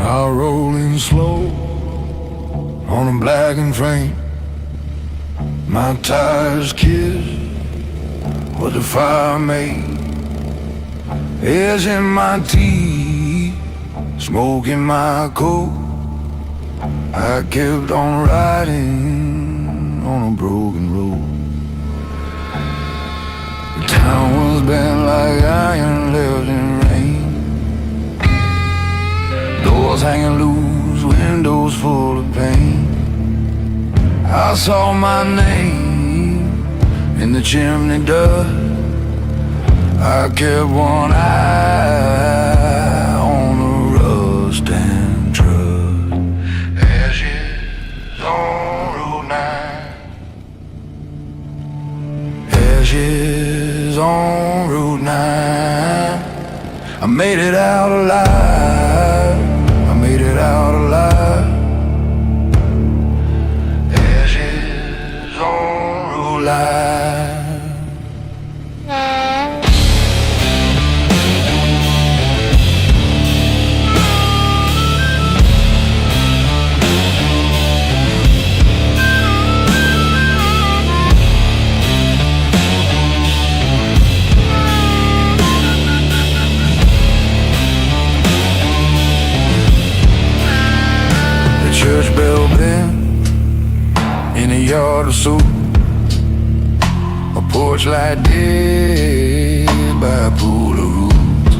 Car rolling slow on a blackened frame. My tires kiss what the fire made. Air's in my teeth, smoke in my coat. I kept on riding on a broken road. The town was bent like iron left in rain. Doors hanging loose, windows full of pain. I saw my name in the chimney dust. I kept one eye on the rust and trust. Ashes on Route 9. Ashes on Route 9. I made it out alive. I made it out alive. Ashes on Route 9. Church bell bent in a yard of soap. A porch light dead by a pool of roots.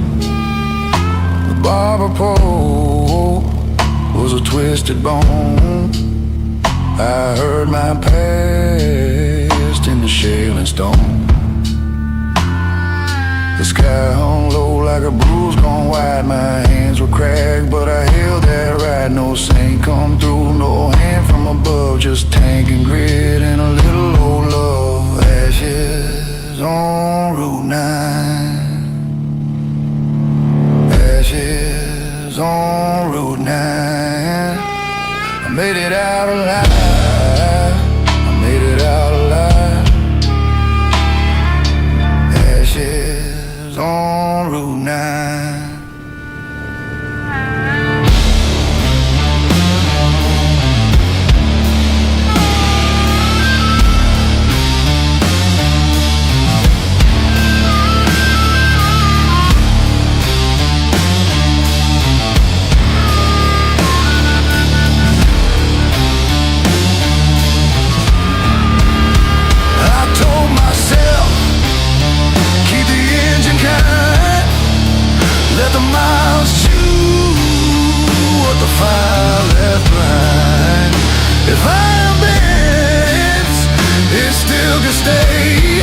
The barber pole was a twisted bone. I heard my past in the shale and stone. The sky hung low like a bruise gone wide. My hands were cracked, but I held that right. No saint come through, no hand from above. Just tank and grit and a little old love. Ashes on Route 9. Ashes on Route 9. I made it out alive. I made it out alive. Ashes on Route 9. Let the miles chew what the fire left behind. If ambient, it still could stay.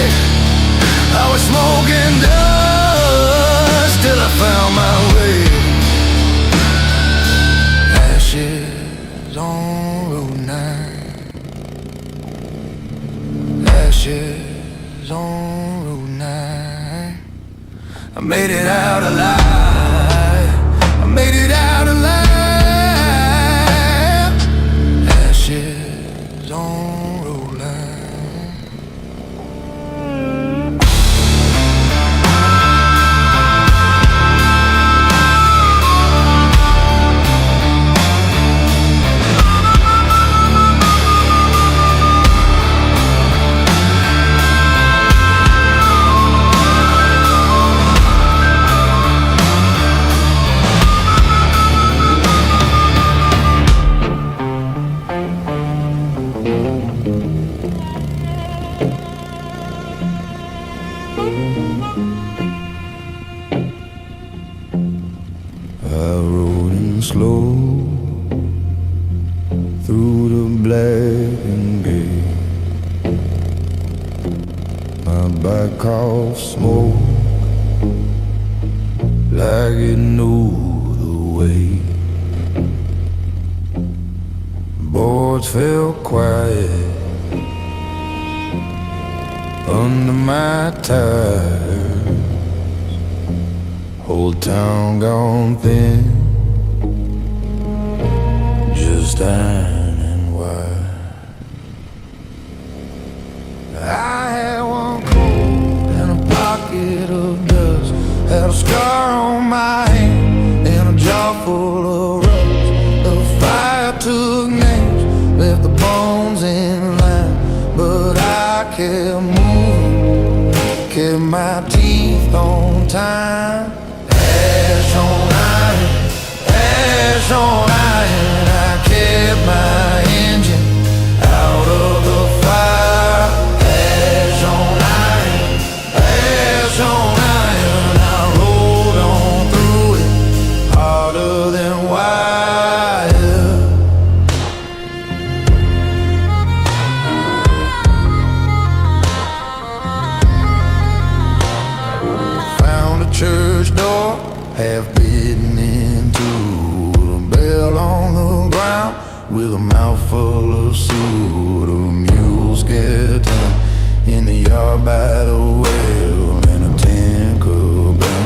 I was smoking dust till I found my way. Ashes on Route 9. Ashes on Route 9. I made it out alive. I made it out alive. Ashes on Route 9. Slow through the blackened gate. My back off smoke like it knew the way. Boards fell quiet under my tires. Whole town gone thin, just iron and wire. I had one cold and a pocket of dust, had a scar on my hand and a jaw full of rust. time. Ash on iron, ash on iron. I kept my engine out of the fire. Ash on iron, ash on iron. I rolled on through it, harder than wire. Found a church door, half bitten into a bell on the ground with a mouthful of soot. A mule skeleton in the yard by the well, and a tinker bell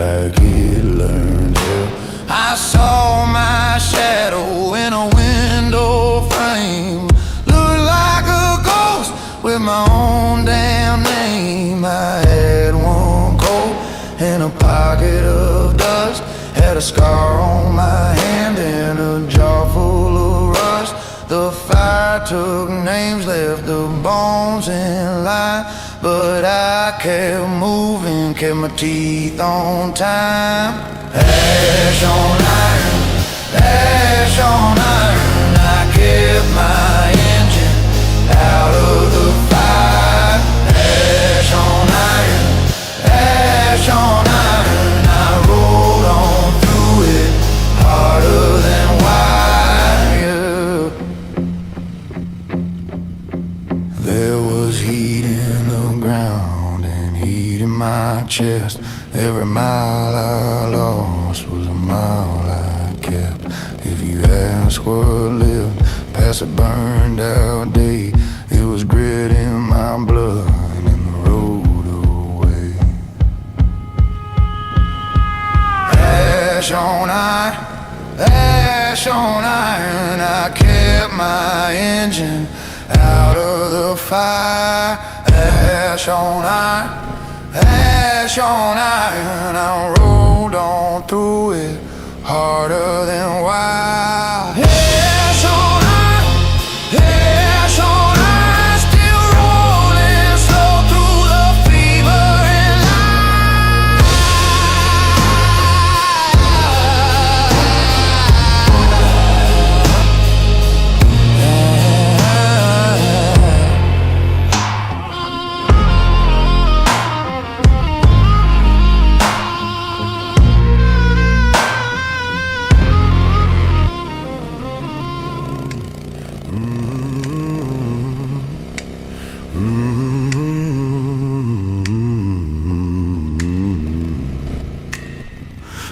like it learned hell. I saw my shadow in a window frame, looked like a ghost with my own damn name. I had one coat and a pocket of dust, had a scar on my hand and a jar full of rust. The fire took names, left the bones in line, but I kept moving, kept my teeth on time. Ash on iron, ash on iron. I kept my engine out of the fire. Ash on iron, ash on iron. I rolled on through it, harder than wire. There was heat in the ground and heat in my chest. Every mile I lost was a mile I kept. If you ask what lived past a burned out day, it was grit in my blood and the road away. Ash on iron, ash on iron. I kept my engine out of the fire. Ash on iron, ash on iron. I rolled on through it, harder than wire. Ash on iron, ash on iron. Still rolling slow through the fever and light.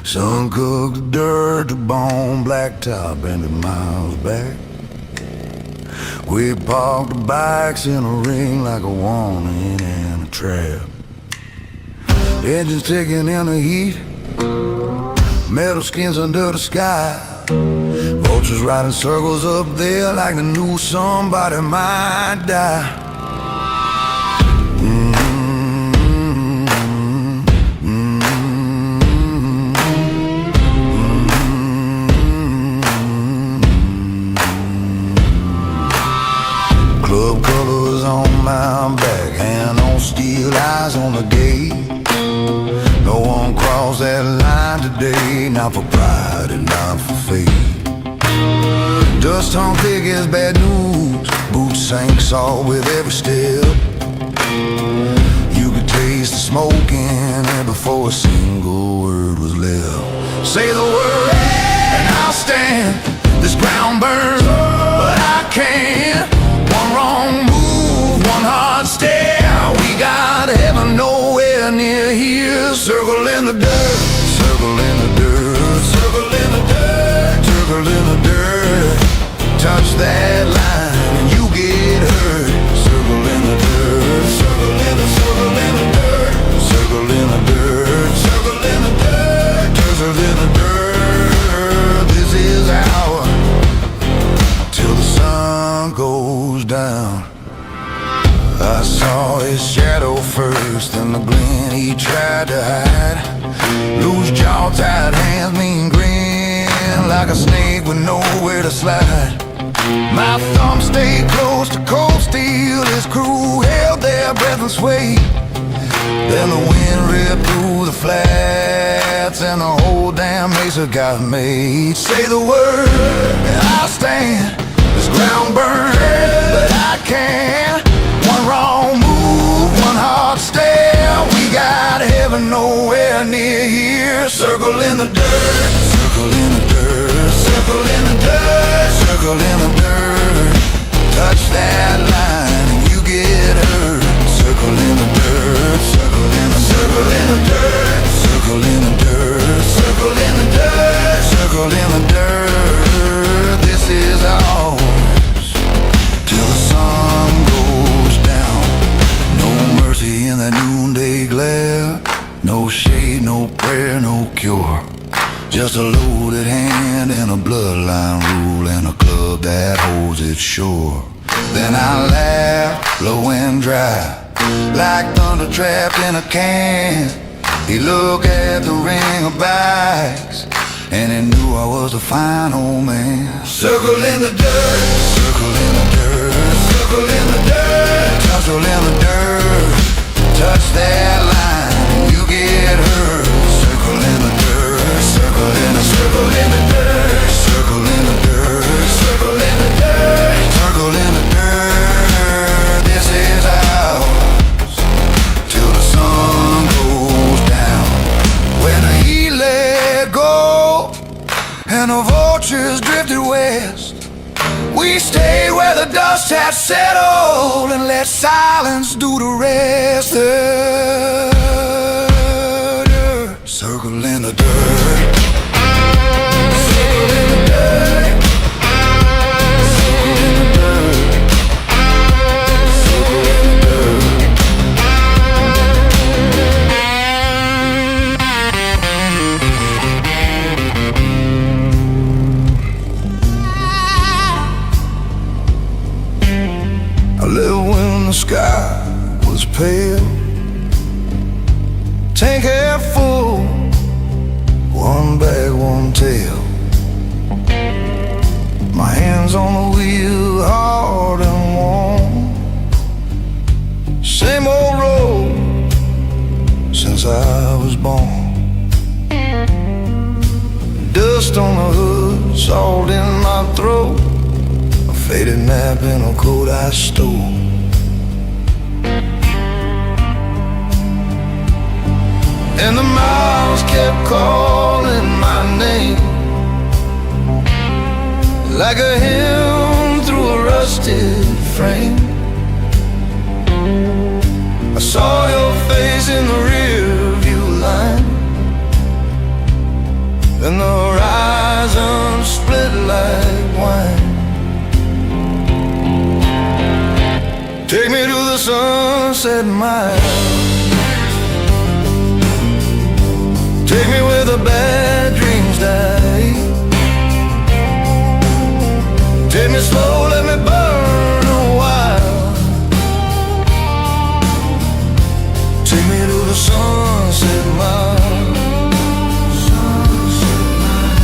Sun cooked dirt to bone, blacktop 100 miles back. We parked the bikes in a ring like a warning and a trap. Engines ticking in the heat, metal skins under the sky. Vultures riding circles up there like they knew somebody might die. Club colors on my back, hand on steel, eyes on the gate. No one crossed that line today, not for pride and not for fame. Dust hung thick as bad news, boots sank salt with every step. You could taste the smoke in it before a single word was left. Say the word and I'll stand. This ground burns, but I can't. One wrong move, one hard stare. We got heaven nowhere near here. Circle in the dirt, circle in the dirt, circle in the dirt, circle in the dirt. Touch that line and you get hurt. Circle in the dirt, circle in the dirt, circle in the dirt, circle in the dirt, circle in the dirt. This is our till the sun goes down. I saw his shadow first in the glen he tried to hide. Loose jaw, tied hands, mean grin like a snake with nowhere to slide. My thumb stayed close to cold steel. His crew held their breath and swayed Then the wind ripped through the flats and the whole damn mesa got made. Say the word and I'll stand. This ground burns, but I can't. One wrong move, one hard stare. We got heaven nowhere near here. Circle in the dirt, circle in the dirt, circle in the dirt, circle in the dirt. Touch that line and you get hurt. Circle in the dirt, circle in the circle in the dirt, circle in the dirt, circle in the dirt, circle in the dirt. This is ours till the sun goes down. No mercy in the noonday glare. No shade, no prayer, no cure. Just a loaded hand and a bloodline rule and a club that holds its shore. Then I laugh, low and dry, like thunder trapped in a can. He looked at the ring of bikes and he knew I was the final man. Circle in the dirt, circle in the dirt, circle in the dirt, tussle in the dirt. Touch that line and you get hurt. Circle in the dirt, circle in the circle in the dirt, circle in the dirt, circle in the dirt, circle in the dirt. This is ours till the sun goes down. When the heat let go and the vultures drifted west, we stayed where the dust had settled and let silence do the rest. Circle in the dirt, circle in the dirt, circle in the dirt, circle in the dirt. I lived when the sky was pale, tank half full, one bag, one tail. My hands on the wheel, hard and warm. Same old road since I was born. Dust on the hood, salt in my throat, a faded map in a coat I stole. And the miles kept calling my name, like a hymn through a rusted frame. I saw your face in the rear view line, and the horizon split like wine. Take me to the sunset mile, take me where the bad dreams die. Take me slow, let me burn a while. Take me to the sunset mile, sunset mile.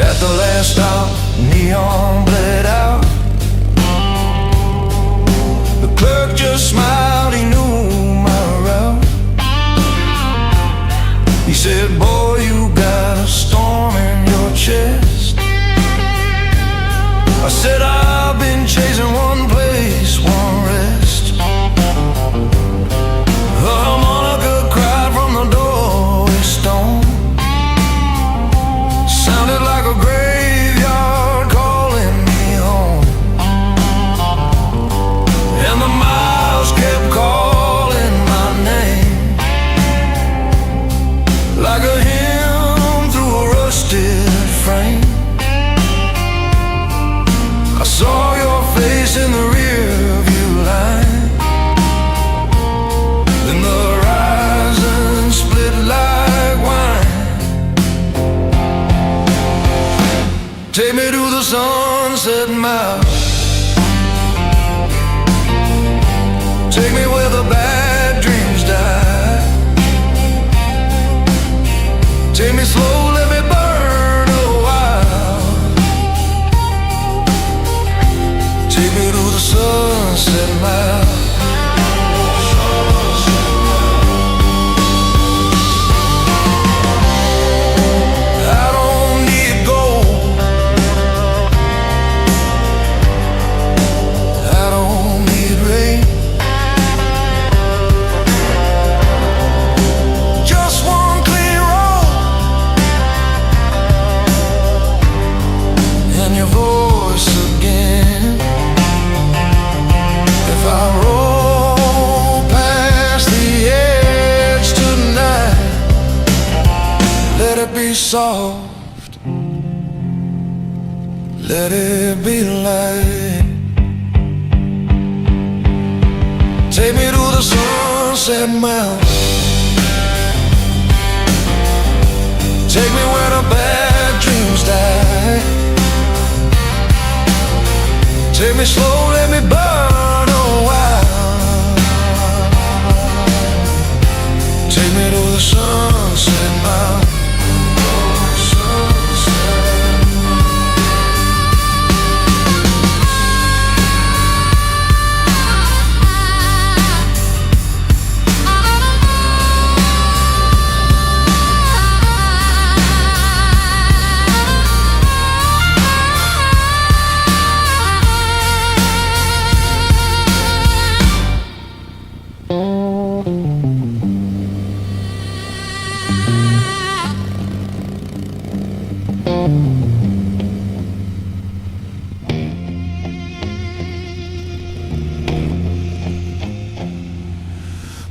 At the last stop, neon bled out. The clerk just smiled, he knew my route. He said, boy, you got a storm in your chest. I said, I've been chasing one place, one rest. A harmonica cried from the doorway stone, sounded like a graveyard calling me home. And the miles kept calling my name, like a hymn through a rusted frame. I saw your face in the rear view line, then the horizon split like wine. Take me to the sunset mile, take me where the bad dreams die. Take me slow, let me burn a while. Take me to the sunset mile. stay soft, let it be light. Take me to the sunset mountain, take me where the bad dreams die. Take me slow, let me burn a while. Take me to the sunset mountain.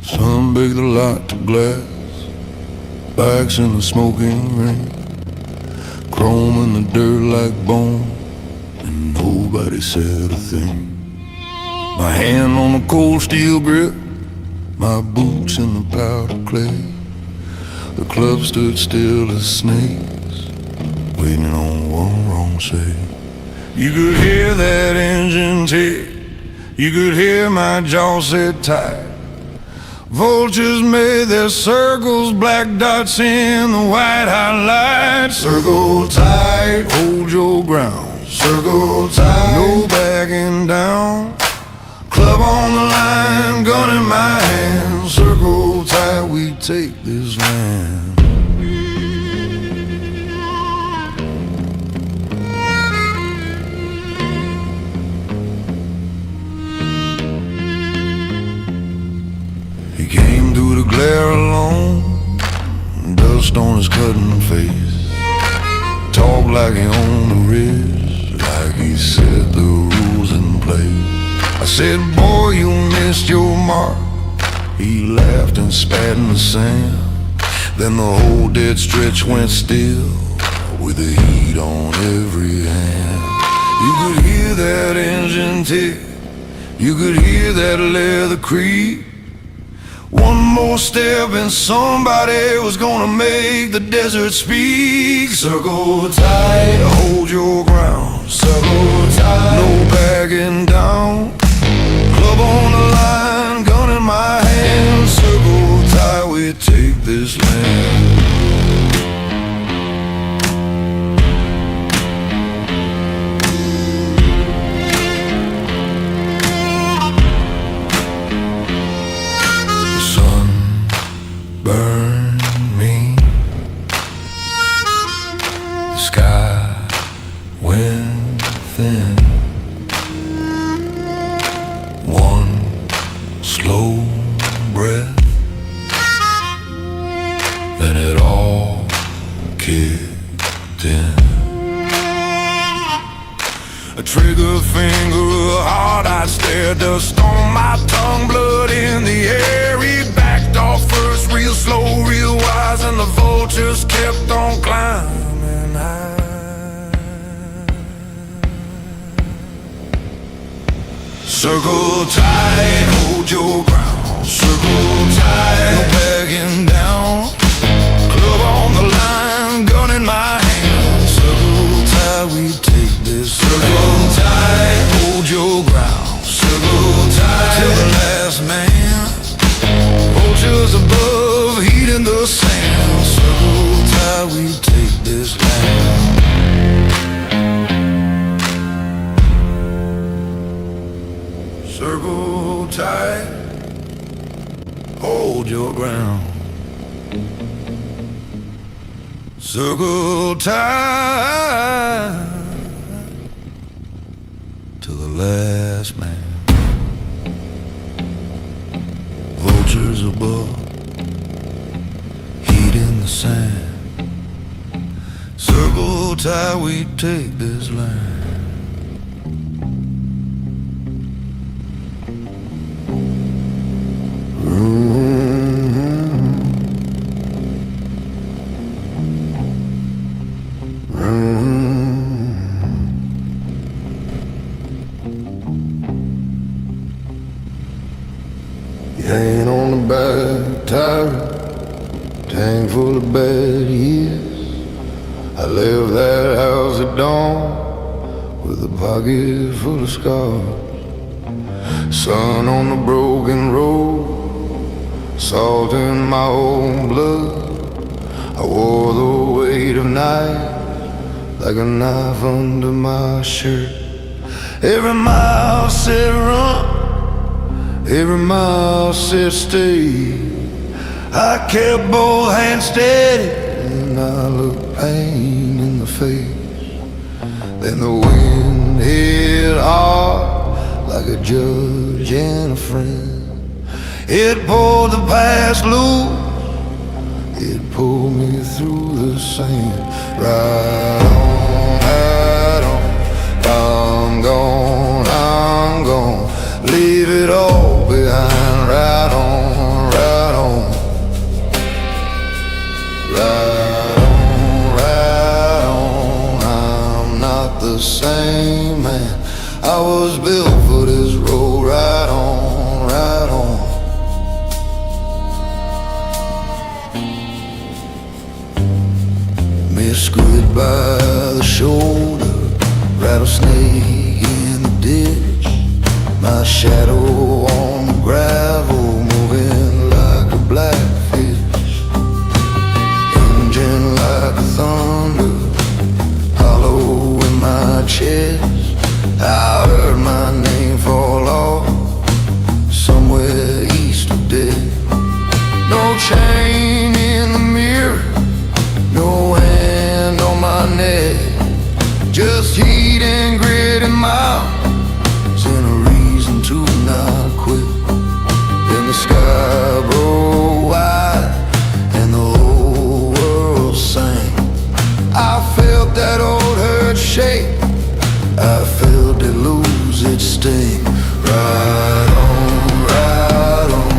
Sun baked a lot to glass, backs in the smoking rain, chrome in the dirt like bone, and nobody said a thing. My hand on the cold steel grip, my boots in the powder clay. The club stood still as snakes, waiting on one wrong say. You could hear that engine tick, you could hear my jaw set tight. Vultures made their circles, black dots in the white highlights. Circle tight, hold your ground. Circle tight, no backing down. Club on the line, gun in my hand. Circle tight, we take this land. He came through the glare alone, dust on his cutting face. Talked like he owned the wrist, like he set the rules in place. I said, boy, you missed your mark. He laughed and spat in the sand. Then the whole dead stretch went still, with the heat on every hand. You could hear that engine tick, you could hear that leather creak. One more step and somebody was gonna make the desert speak. Circle tight, hold your ground. Circle tight, no backing down. Club on the line, gun in my hand. Circle tight, we take this land. Burn me. The sky went thin. One slow breath, then it all kicked in. A trigger finger, a hard-eyed stare, dust on my tongue, blood in the air. He backed off first, real slow, real wise, and the vultures kept on climbing high. Circle tight, hold your ground. Circle tight, no backing down. Club on the line, gun in my hand. Circle tight, we take this. Circle tight, hold your ground. Circle tight, till the last man. Vultures above, heat in the sand. Circle tight, we take this land. Circle tight, hold your ground. Circle tight to the last man. Vultures above, heat in the sand. Circle tight, we take this land. I left that house at dawn with a pocket full of scars. Sun on the broken road, salt in my own blood. I wore the weight of night like a knife under my shirt. Every mile said run, every mile said stay. I kept both hands steady and I looked pain in the face. Then the wind hit hard like a judge and a friend. It pulled the past loose, it pulled me through the sand. Right on, right on, I'm gone, leave it all behind. Right on, right on, right on, right on. I'm not the same man. I was built for this road. Right on, right on. Squid by the shoulder, rattlesnake in the ditch. My shadow on the gravel, moving like a blackfish. Engine like thunder, hollow in my chest. I heard my name fall off somewhere east of death. No chain in the mirror, no hand on my neck, just heat and grit and miles and a reason to not quit. Then the sky broke wide and the whole world sang. I felt that old hurt shake, I felt it lose its sting. Right on, right on,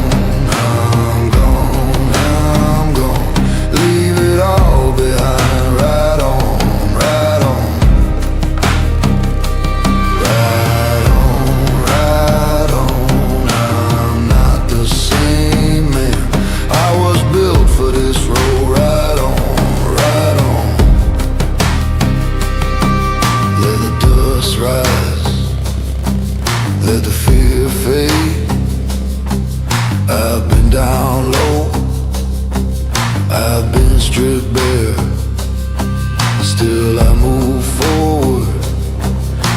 I'm gone, leave it all behind. Right on, right on, right on, right on. I'm not the same man. I was built for this road. Right on, right on. Let the dust rise, let the fear fade. I've been down low, I've been stripped bare. Still I move forward,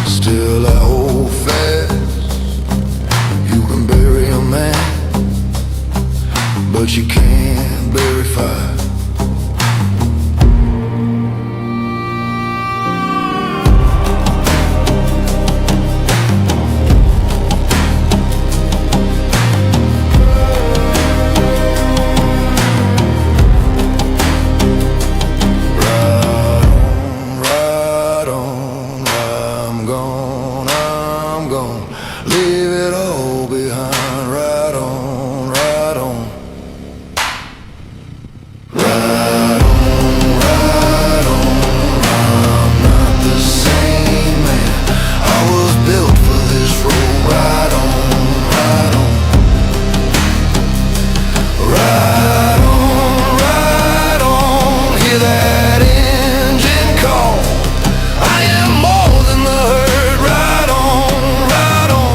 still I hold fast. You can bury a man, but you can't bury fire. Leave it all behind. Right on, right on, right on, right on. I'm not the same man. I was built for this road. Right on, right on, right on, right on. Hear that engine call? I am more than the herd. Right on, right on.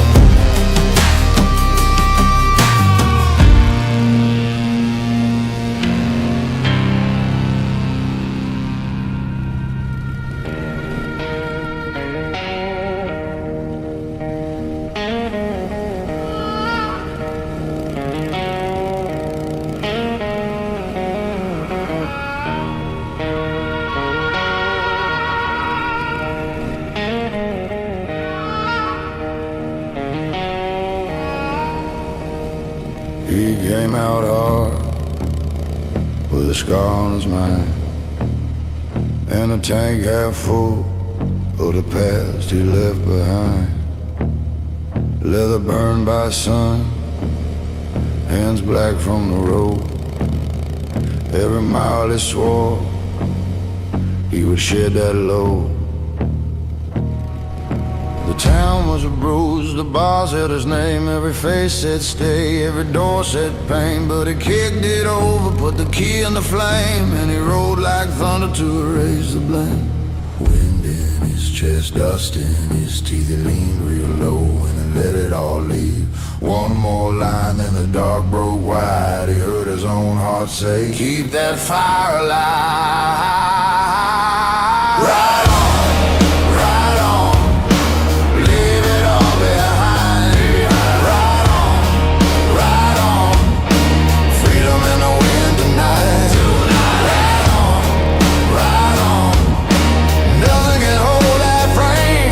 He came out hard with a scar on his mind and a tank half full of the past he left behind. Leather burned by sun, hands black from the road. Every mile he swore he would shed that load. The The town was a bruise, the bars held his name. Every face said stay, every door said pain. But he kicked it over, put the key in the flame, and he rode like thunder to erase the blame. Wind in his chest, dust in his teeth. He leaned real low and he let it all leave. One more line, then the dark broke wide. He heard his own heart say, keep that fire alive. Right on, right on, leave it all behind. Right on, right on, freedom in the wind tonight. Right on, right on, nothing can hold that frame.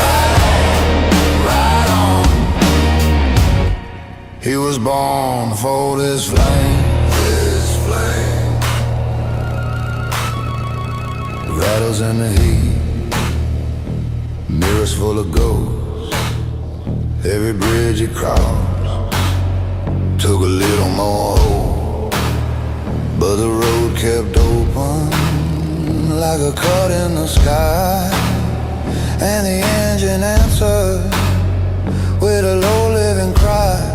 Right on, right on. He was born for this flame. Rattles in the heat, mirrors full of ghosts. Every bridge he crossed took a little more hope, but the road kept open like a cut in the sky. And the engine answered with a low living cry.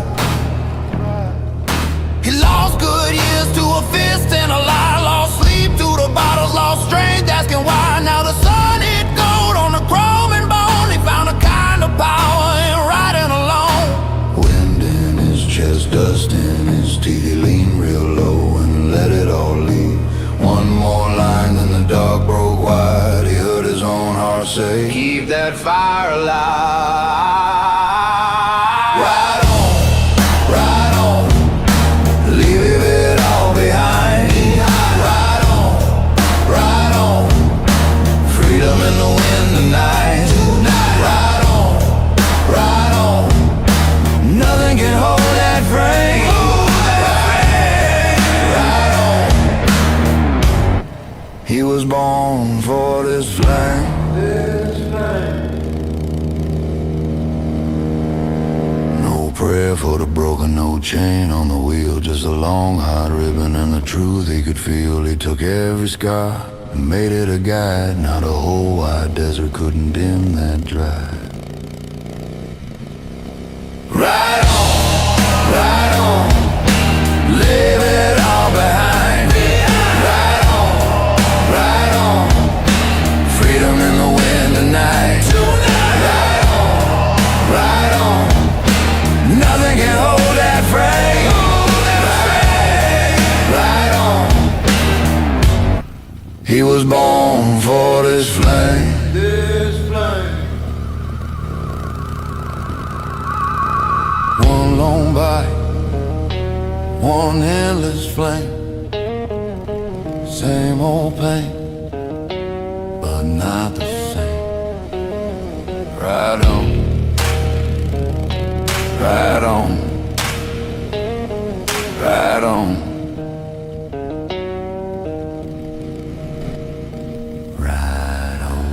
He lost good years to a fist and a lie, lost sleep to the bottles, lost strength asking why. Now the sun hit gold on the chrome and bone. He found a kind of power in riding alone. Wind in his chest, dust in his teeth. He leaned real low and let it all leave. One more line, then the dark broke wide. He heard his own heart say, keep that fire alive. Right on, right on, leave it all behind. Right on, right on, freedom in the wind tonight. Right on, right on, nothing can hold that frame. Right on, he was born for this flame. No prayer for the broken, no chain on the wheel, just a long hot ribbon and the truth he could feel. He took every scar and made it a guide. Now the whole wide desert couldn't dim that drive. Right on, leave it all behind. Right on, freedom in the wind tonight. Right on, nothing can hold that frame. Right on, he was born for this flame. One lone bite, one endless flame. Same old pain, but not the same. Right on, right on, right on, right on.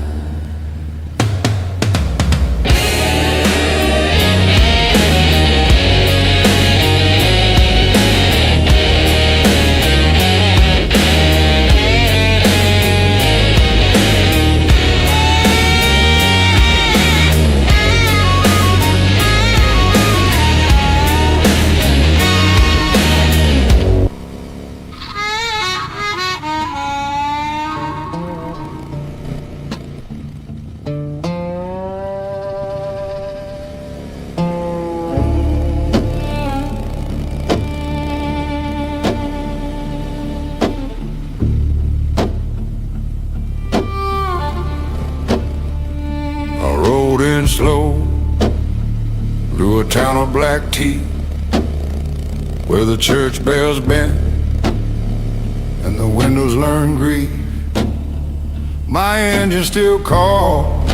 Slow through a town of black tea, where the church bells bend and the windows learn grief. My engine still called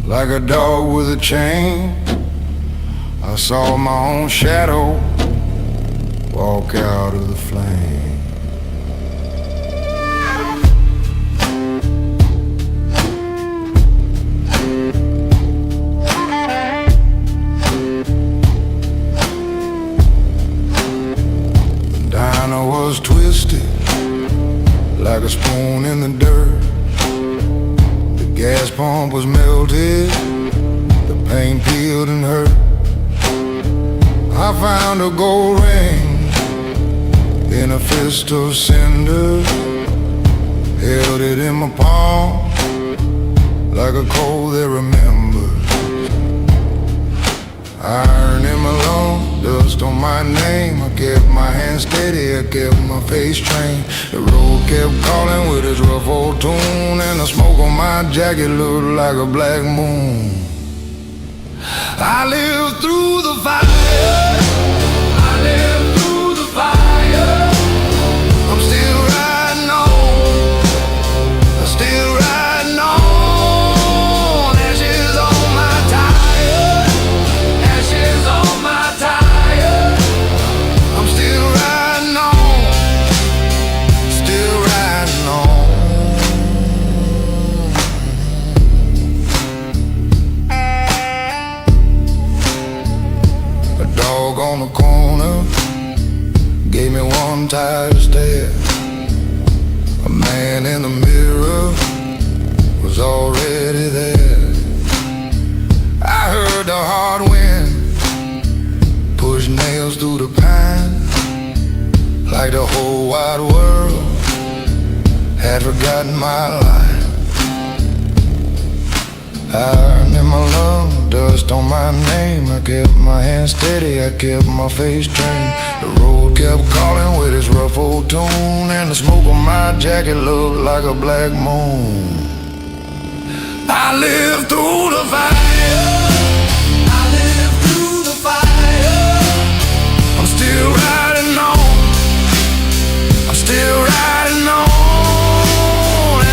like a dog with a chain. I saw my own shadow walk out of the flame. Was twisted like a spoon in the dirt. The gas pump was melted paint peeled and hurt. I found a gold ring in a fist of cinders, held it in my palm like a cold that remembers. Iron in my lungs, dust on my name. I kept my hands steady, I kept my face trained. The road kept calling with its rough old tune, and the smoke on my jacket looked like a black moon. I lived through the fire, I lived through the fire. I'm still riding on, I'm still riding on. Ashes on my tire, ashes on my tire. I'm still riding on, still riding on. A dog on the corner gave me one tired stare. A man in the mirror was already there. I heard the hard wind push nails through the pine, like the whole wide world had forgotten my life. Iron in my lungs, dust on my name. I kept my hands steady, I kept my face trained. The road kept calling with its rough old tune, and the smoke on my jacket looked like a black moon. I lived through the fire, I lived through the fire. I'm still riding on, I'm still riding on.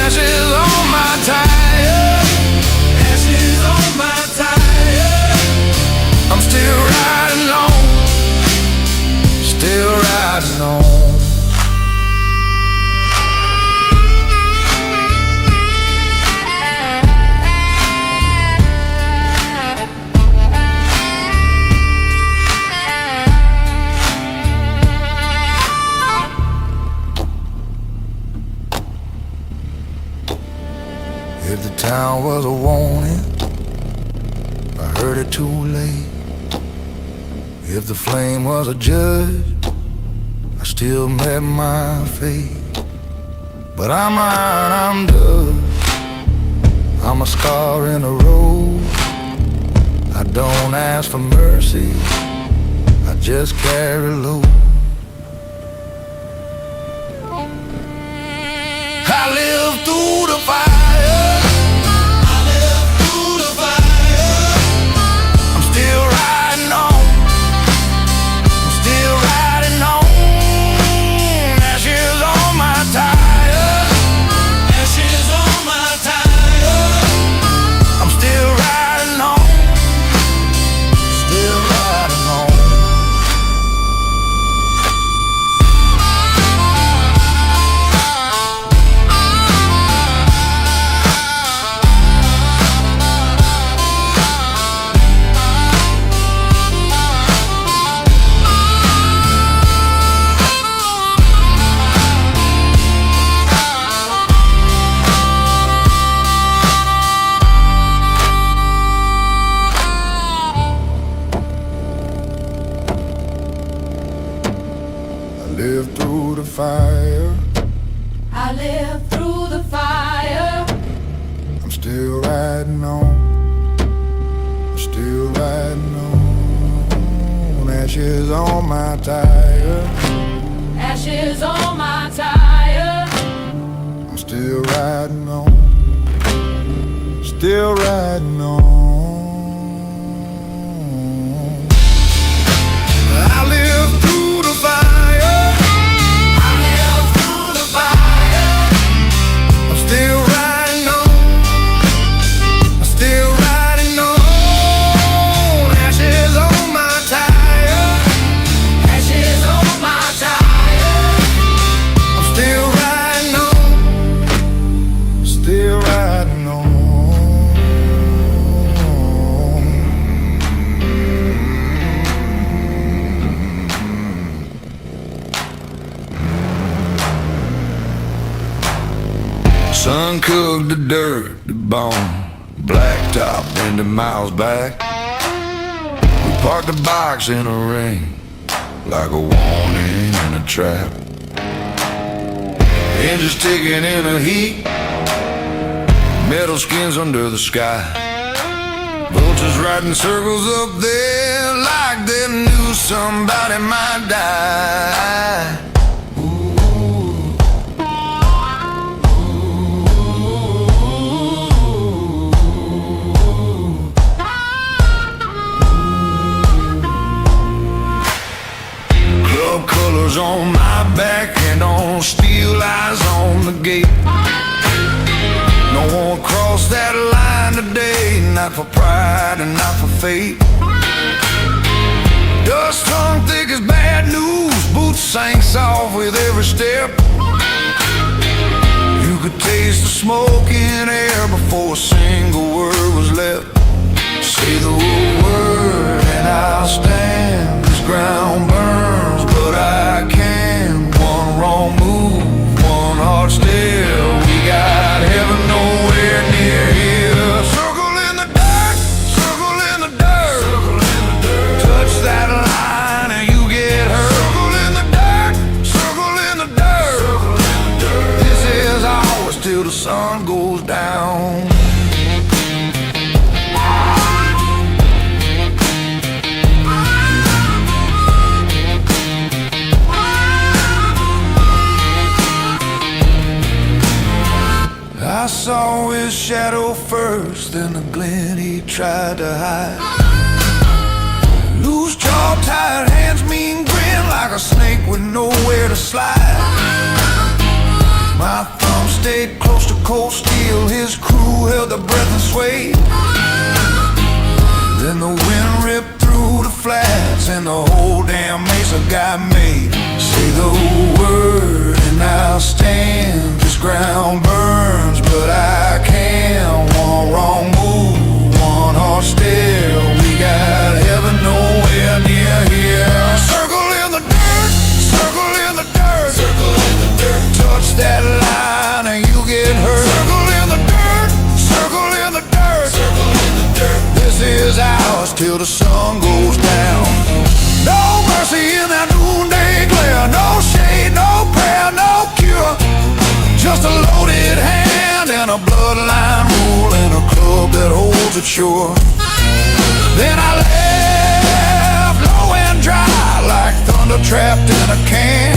Ashes on my tire, ashes on my tire. I'm still riding on, still riding on. If the town was a warning, I heard it too late. If the flame was a judge, I still met my fate. But I'm iron, I'm dust, I'm a scar in the road. I don't ask for mercy, I just carry load. I live through the fire, I live through the fire. I'm still riding on, I'm still riding on. Ashes on my tire, ashes on my tire. I'm still riding on, still riding on. I lived through the fire, I lived through the fire. I'm still riding on, I'm still riding on. Ashes on my tire, Ashes on my tire. I'm still riding on, still riding on. I live through the fire, I live through the fire. I'm still riding on, I'm still riding on. Ashes on my tire, Ashes on my tire. I'm still riding on, still riding on. Sun cooked the dirt, the bone, blacktop into miles back. Park the box in a ring, like a warning in a trap. Engines ticking in the heat, metal skins under the sky. Vultures riding circles up there, like they knew somebody might die. Colors on my back and on steel eyes on the gate. No one crossed that line today, not for pride and not for fate. Dust hung thick as bad news, boots sank soft with every step. You could taste the smoke in air before a single word was left. Say the word and I'll stand. This ground burns, but I can. One wrong move, one hard step. We got heaven nowhere near here. Circle in the dirt, circle in the dirt, circle in the dirt. Touch that line and you get hurt. Circle in the dirt, circle in the dirt, circle in the dirt. This is ours till the sun goes down. I saw his shadow first, then the glint he tried to hide. Loose jaw, tired hands, mean grin, like a snake with nowhere to slide. My thumb stayed close to cold steel, his crew held their breath and swayed. Then the wind ripped through the flats and the whole damn mesa got made. Say the word and I'll stand. This ground burns, but I can't. One wrong move, one hard step. We got heaven nowhere near here. Circle in the dirt, circle in the dirt, circle in the dirt. Touch that line and you get hurt. Circle in the dirt, circle in the dirt, circle in the dirt. This is ours till the sun goes down. No mercy in that noonday glare, no shade, no prayer, no cure. Just a loaded hand and a bloodline rule and a club that holds it sure. Then I left low and dry, like thunder trapped in a can.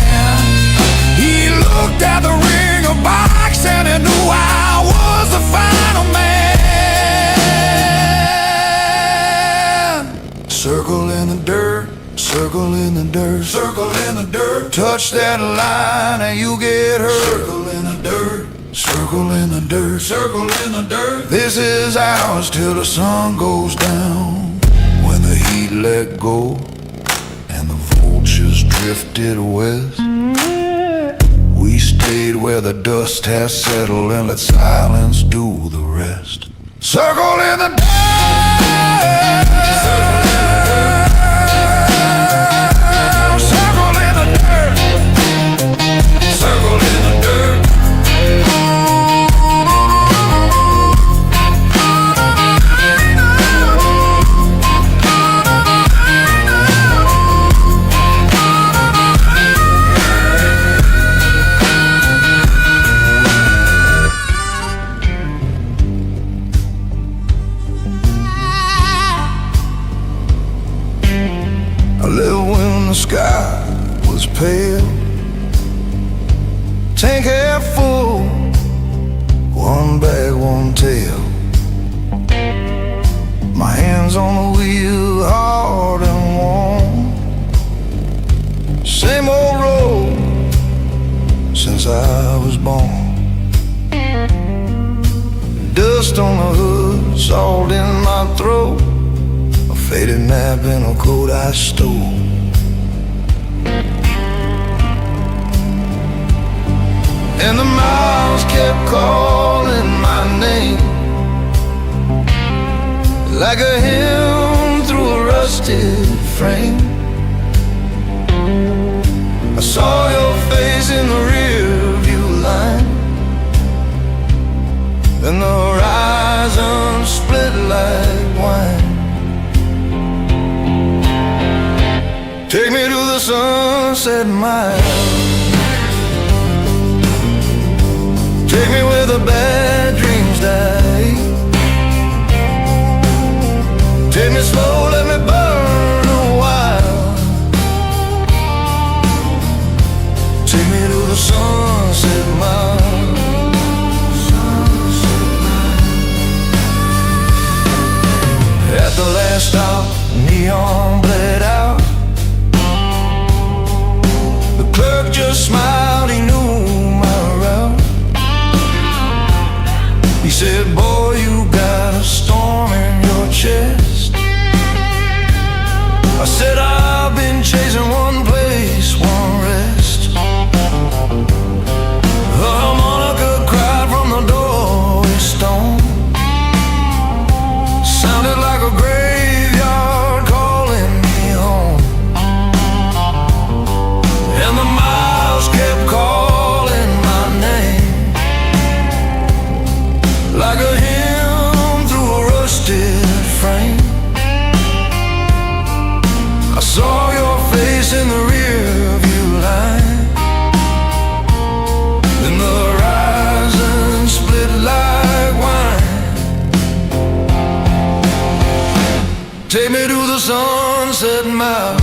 He looked at the ring of box and he knew I was the final man. Circle in the dirt, circle in the dirt, circle in the dirt. Touch that line and you get hurt. Circle in the dirt, circle in the dirt, circle in the dirt. This is ours till the sun goes down. When the heat let go and the vultures drifted west, we stayed where the dust has settled and let silence do the rest. Circle in the dirt, circle in the dirt. Circle in the dirt, circle in the dirt. I lived when the sky was pale, tank half full, one bag, one tail. My hands on the wheel, hard and warm. Same old road since I was born. Dust on the hood, salt in my throat, a faded map and a coat I stole. And the miles kept calling my name, like a hymn through a rusted frame. I saw your face in the rear view line, then the horizon split like wine. Take me to the sunset mile. Take me where the bad dreams die. Take me slow, let me burn a while. Take me to the sunset mile. At the last stop, neon bled out. The clerk just smiled, he knew my route. He said, boy, you got a storm in your chest. I said, I've been chasing one place, one rest. The harmonica cried from the doorway stone. Sounded like a graveyard calling me home. And the miles kept calling my name, like a hymn through a rusted frame. I saw your face in the rear view line. Then the horizon split like wine. Take me to the sunset mile.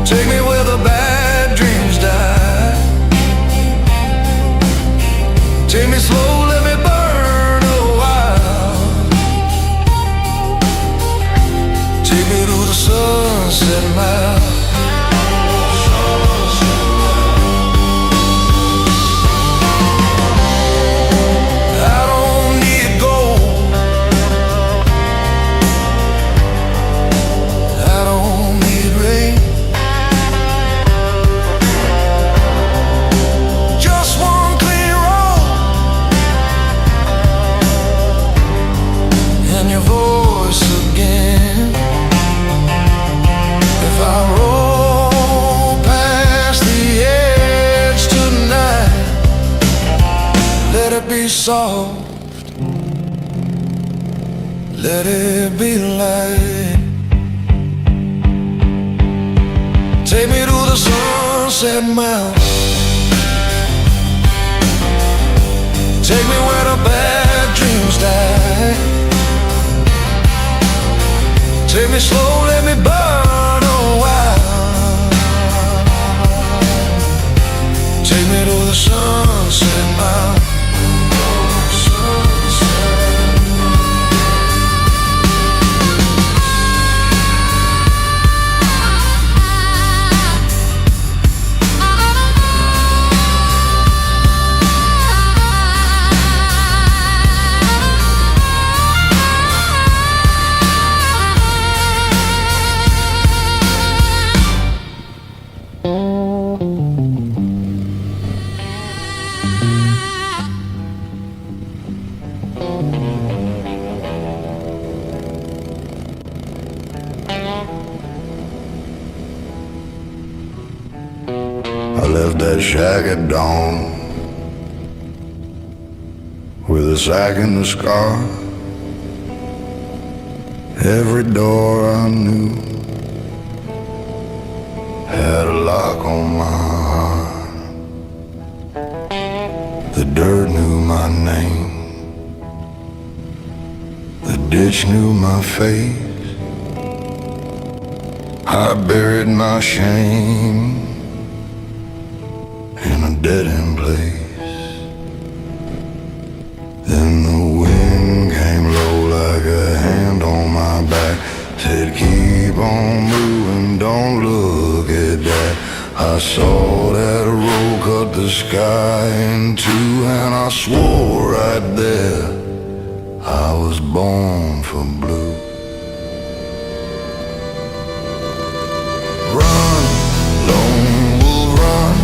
Take me where the bad dreams die. Take me slow, let me burn a while. Take me to the sunset mile. I don't need gold, I don't need rain. Just one clean road and your voice again. If I roll past the edge tonight, let it be soft, let it be light. Take me to the sunset mile. Take me where the bad dreams die. Take me slow, let me burn a while. Take me to the sunset mile. I left that shack at dawn with a sack and a scar. Every door I knew had a lock on my heart. The dirt knew my name, the ditch knew my face. I buried my shame in a dead-end place. Then the wind came low like a hand on my back, said keep on moving, don't look at that. I saw that road cut the sky in two, and I swore right there I was born for blue. Run, lone wolf, run.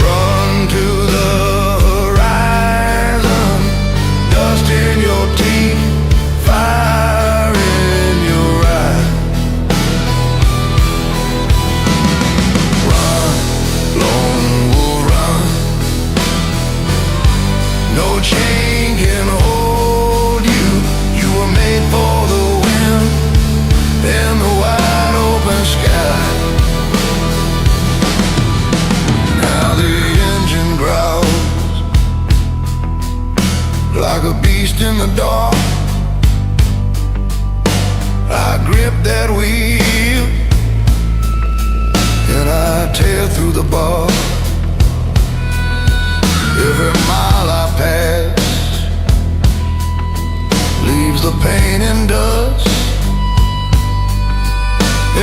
Run to the horizon. Dust in your teeth, fire in your eye. Run, lone wolf, run. No chain can hold you. You were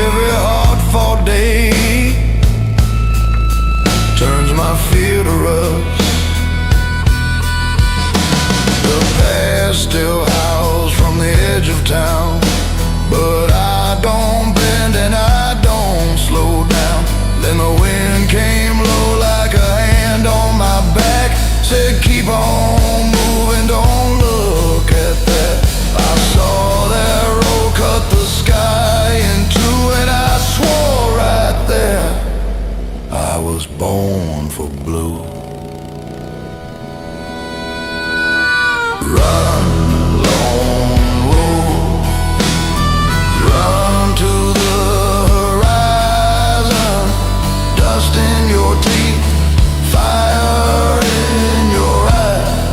Every hard-fought day turns my fear to rust. The past still howls from the edge of town, but I don't bend and I don't slow down. Then the wind came low like a hand on my back, said keep on moving, don't look at that. I saw that road cut the sky in two, and I swore right there I was born for blue. Run, lone wolf, run to the horizon. Dust in your teeth, fire in your eyes.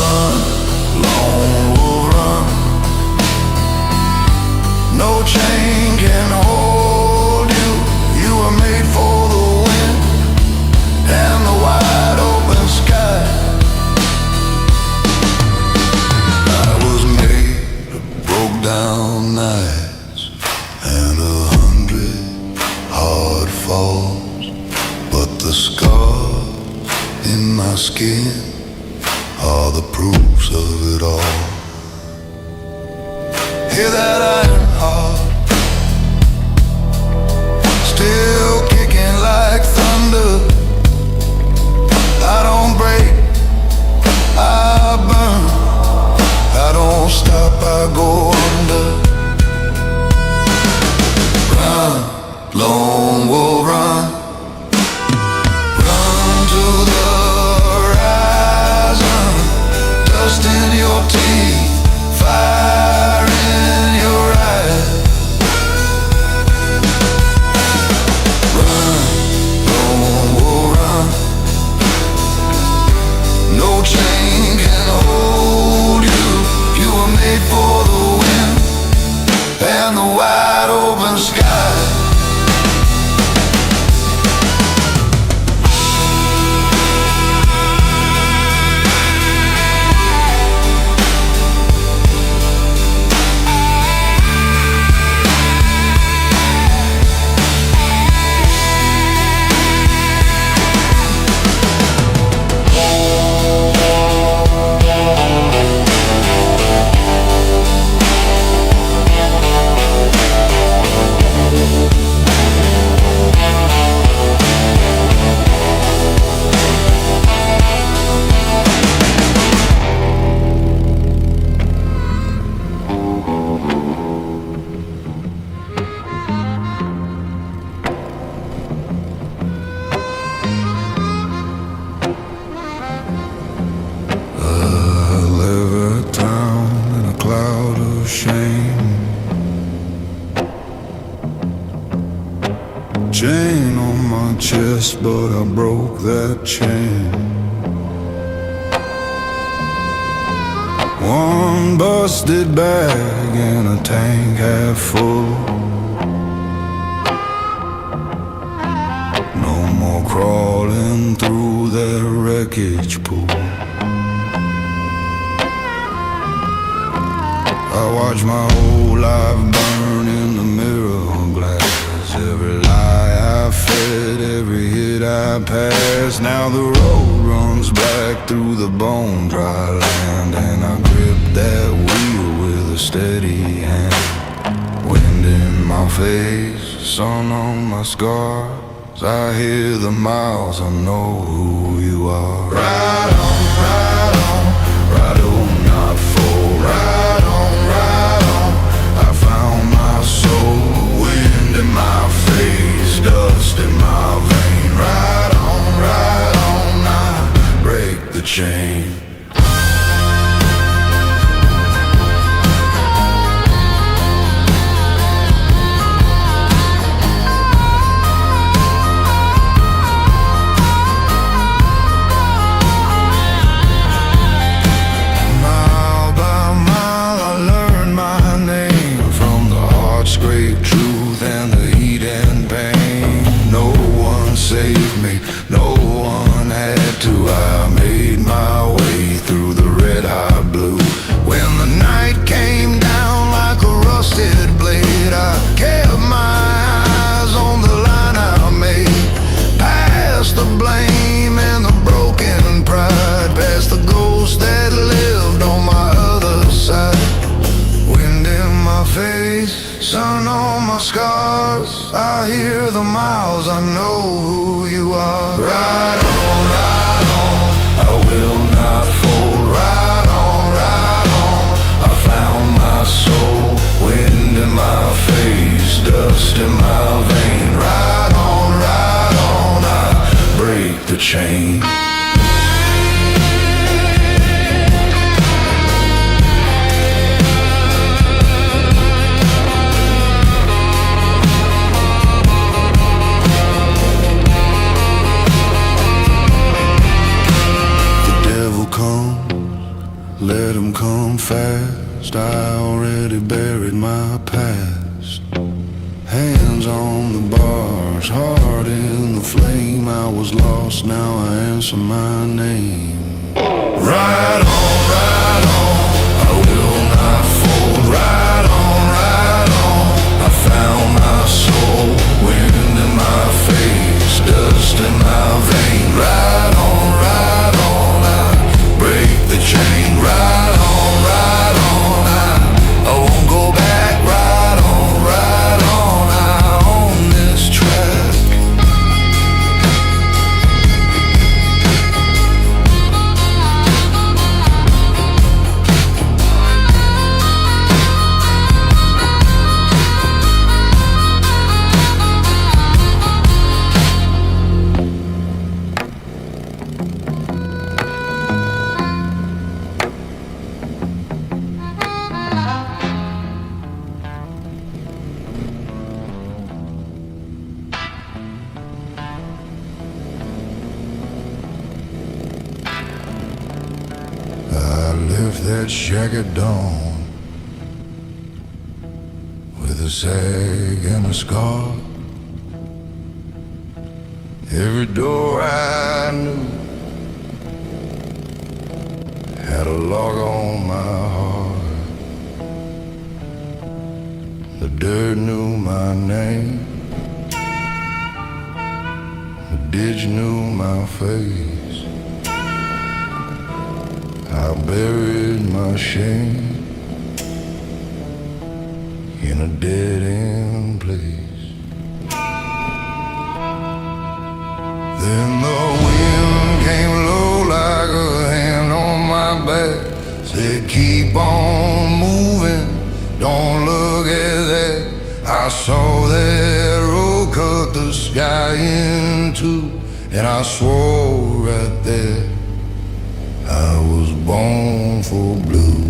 Run, lone wolf, run. No chain can hold you. You were made for the wind and the wide open sky. I was made of broke down nights and 100 hard falls, but the scars in my skin are the proofs of it all. Hear that iron heart still kicking like thunder. I don't break, I burn. I don't stop, I go under. Run, lone wolf, run. Run to the horizon. Dust in your teeth, fire in your eyes. Run, lone wolf, run. No chain can hold you. You were made for the wind and the wide open sky. Chain on my chest, but I broke that chain. One busted bag and a tank half full. No more crawling through that wreckage pool. I watch my whole life burn in the mirror glass. Every lie I fed, every hit I passed. Now the road runs black through the bone dry land, and I grip that wheel with a steady hand. Wind in my face, sun on my scars. I hear the miles, I know who you are. Ride on, ride on, ride on, not for. Ride on, ride on, I found my soul. Wind in my face, dust in my vein. Ride on, I break the chain. Saved me, no one had to. I made my way through the red hot blue. When the night came down like know who you are. Ride on, I will not fold. Ride on, I found my soul. Wind in my face, dust in my vein. Ride on, I break the chain. Let him come fast, I already buried my past. Hands on the bars, heart in the flame. I was lost, now I answer my name. Ride on, I will not fold. Ride on, I found my soul. Wind in my face, dust in my vein. Ride on, I break the chain. Ride on, I won't go back. Ride on, I own this track. Left that shack at dawn with a sag and a scar. Every door I knew had a log on my heart. The dirt knew my name, the ditch knew my face. I buried my shame in a dead-end place. Then the wind came low like a hand on my back. Said keep on moving, don't look at that. I saw that road cut the sky in two, and I swore right there I was born for blue.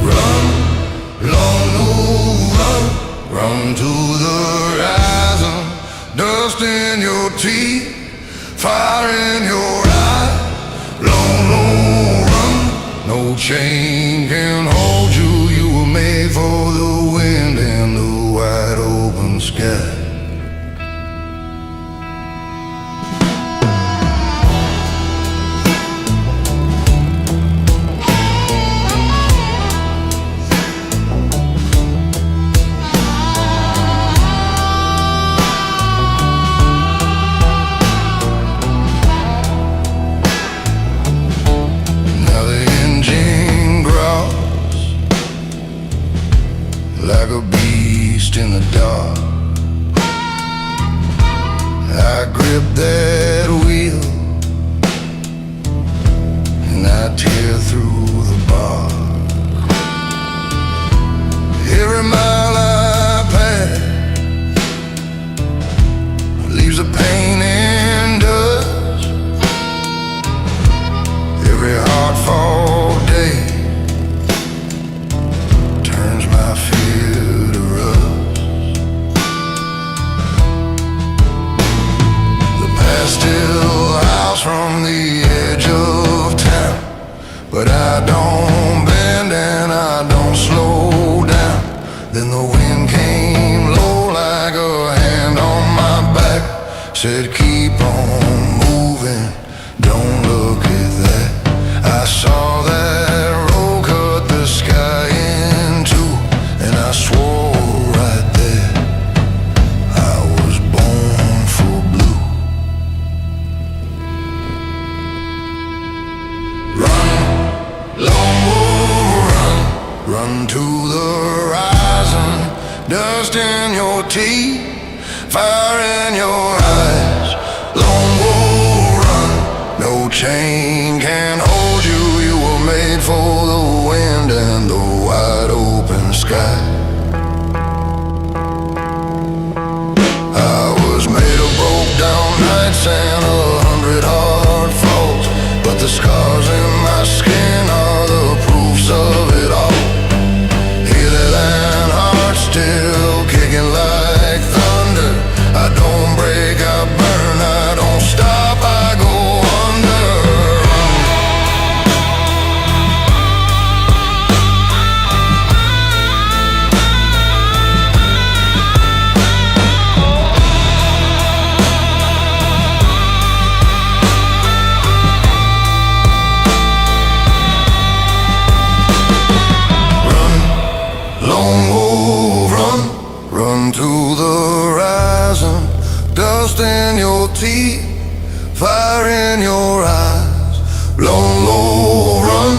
Run, long run, run to the horizon. Dust in your teeth, fire in your eye. Long run, no chain can hold you. You were made for the wind and the wide open sky. Like a beast in the dark, I grip that wheel and I tear through the bark. Every mile I pass leaves a pain and dust. Every heartful day turns my fear to rust. The past still howls from the edge of town, but I don't bend and I don't slow down. Then the wind came low like a hand on my back. Said keep on moving, don't look at that. I saw that road cut the sky in two, and I swore right there I was born for blue. Run, long run, run to the horizon. Dust in in your teeth, fire in your eyes. Long will run, no chain can hold you. You were made for the wind and the wide open sky. I was made of broke down nights and 100 hard falls, but the scars in my skin are the proofs of it all. Healer than heart, still kicking like thunder. I don't break, I burn, I don't stop, I go under. Long wolf, run, run to the horizon. Dust in your teeth, fire in your eyes. Long, low, run,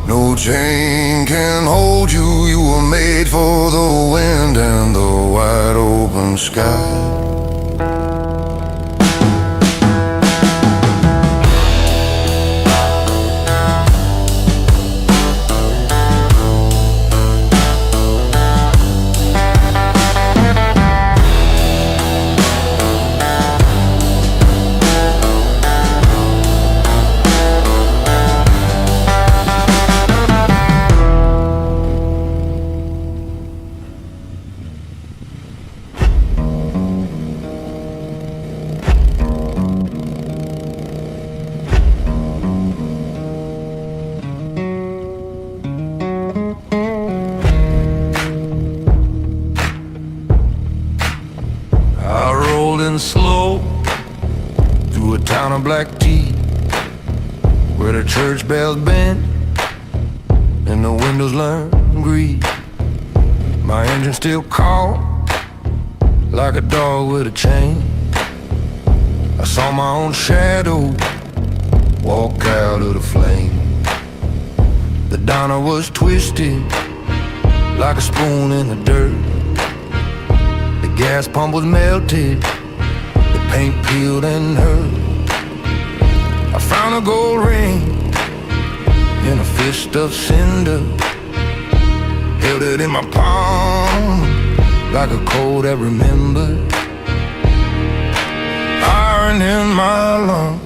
no chain can hold you. You were made for the wind and the wide open sky. Slow through a town of black tea, where the church bells bend and the windows learn greed. My engine still call like a dog with a chain. I saw my own shadow walk out of the flame. The downer was twisted like a spoon in the dirt. The gas pump was melted, paint peeled and hurt. I found a gold ring in a fist of cinder, held it in my palm like a cold that remembered. Iron in my lung,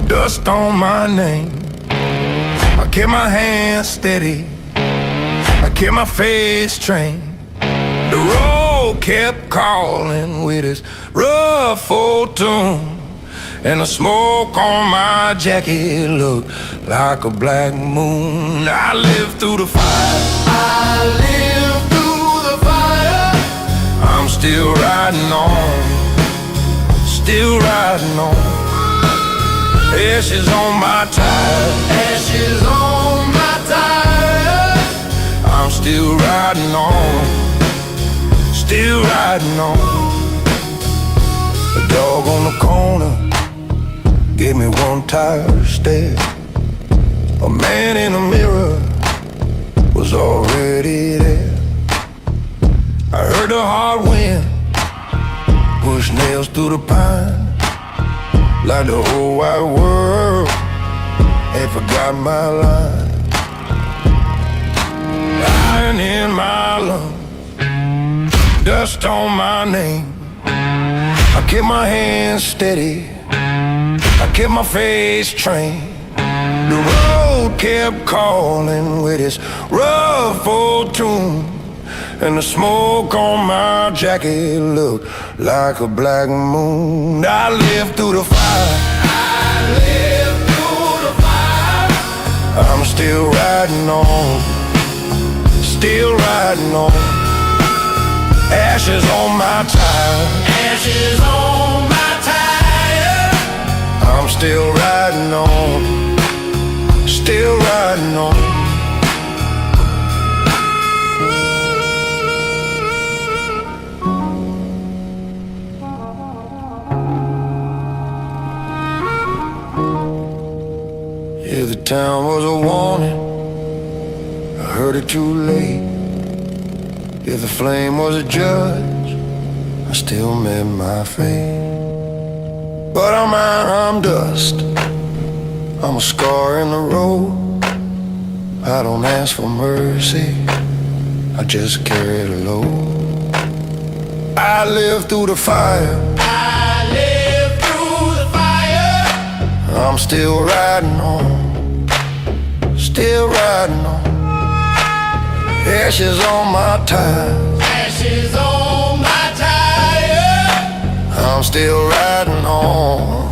dust on my name. I kept my hands steady, I kept my face trained. The road kept calling with its rough old tune, and the smoke on my jacket looked like a black moon. I lived through the fire, I lived through the fire. I'm still riding on, still riding on. Ashes on my tire, ashes on my tire. I'm still riding on, still riding on. A dog on the corner gave me one tired stare. A man in a mirror was already there. I heard the hard wind push nails through the pine, like the whole wide world had forgot my line. Iron in my lungs, dust on my name. I kept my hands steady, I kept my face trained. The road kept calling with its rough old tune, and the smoke on my jacket looked like a black moon. I lived through the fire, I lived through the fire. I'm still riding on, still riding on. Ashes on my tire, ashes on my tire. I'm still riding on, still riding on. Yeah, the town was a warning, I heard it too late. If the flame was a judge, I still met my fate. But I'm dust, I'm a scar in the road. I don't ask for mercy, I just carry the load. I live through the fire, I live through the fire. I'm still riding on, still riding on. Ashes on my tires, Ashes on my tire. I'm still riding on,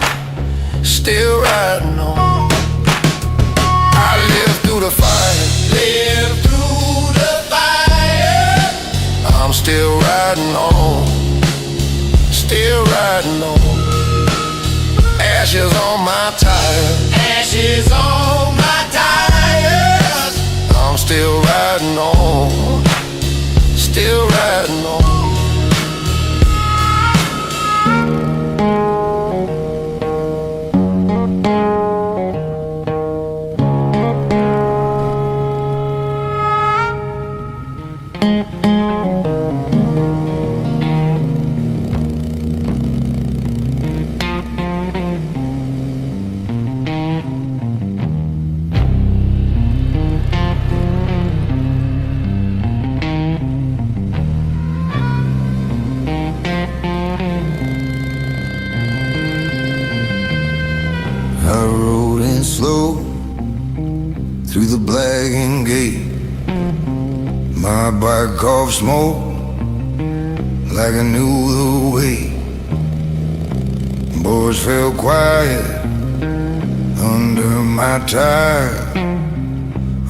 still riding on. I live through the fire, Live through the fire. I'm still riding on, still riding on. Ashes on my tires, Ashes on my tires. I'm still riding on, still riding on. I rode in slow through the blackened gate. My bike coughed smoke like I knew the way. Boys felt quiet under my tire.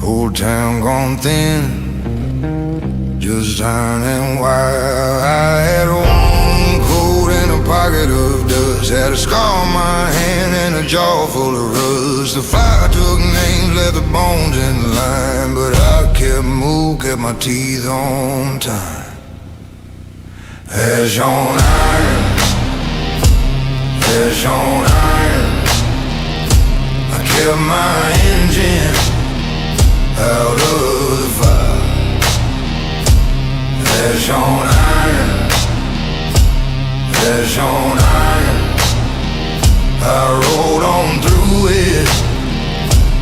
Whole town gone thin, just turning wild. I had one coat and a pocket of dust, had a scar on my hand and a jaw full of rust. The fire took names, left the bones in line, but I kept moving, kept my teeth on time. Ash on iron, ash on iron. I kept my engine out of the fire. Ash on iron, ash on iron. I rolled on through it,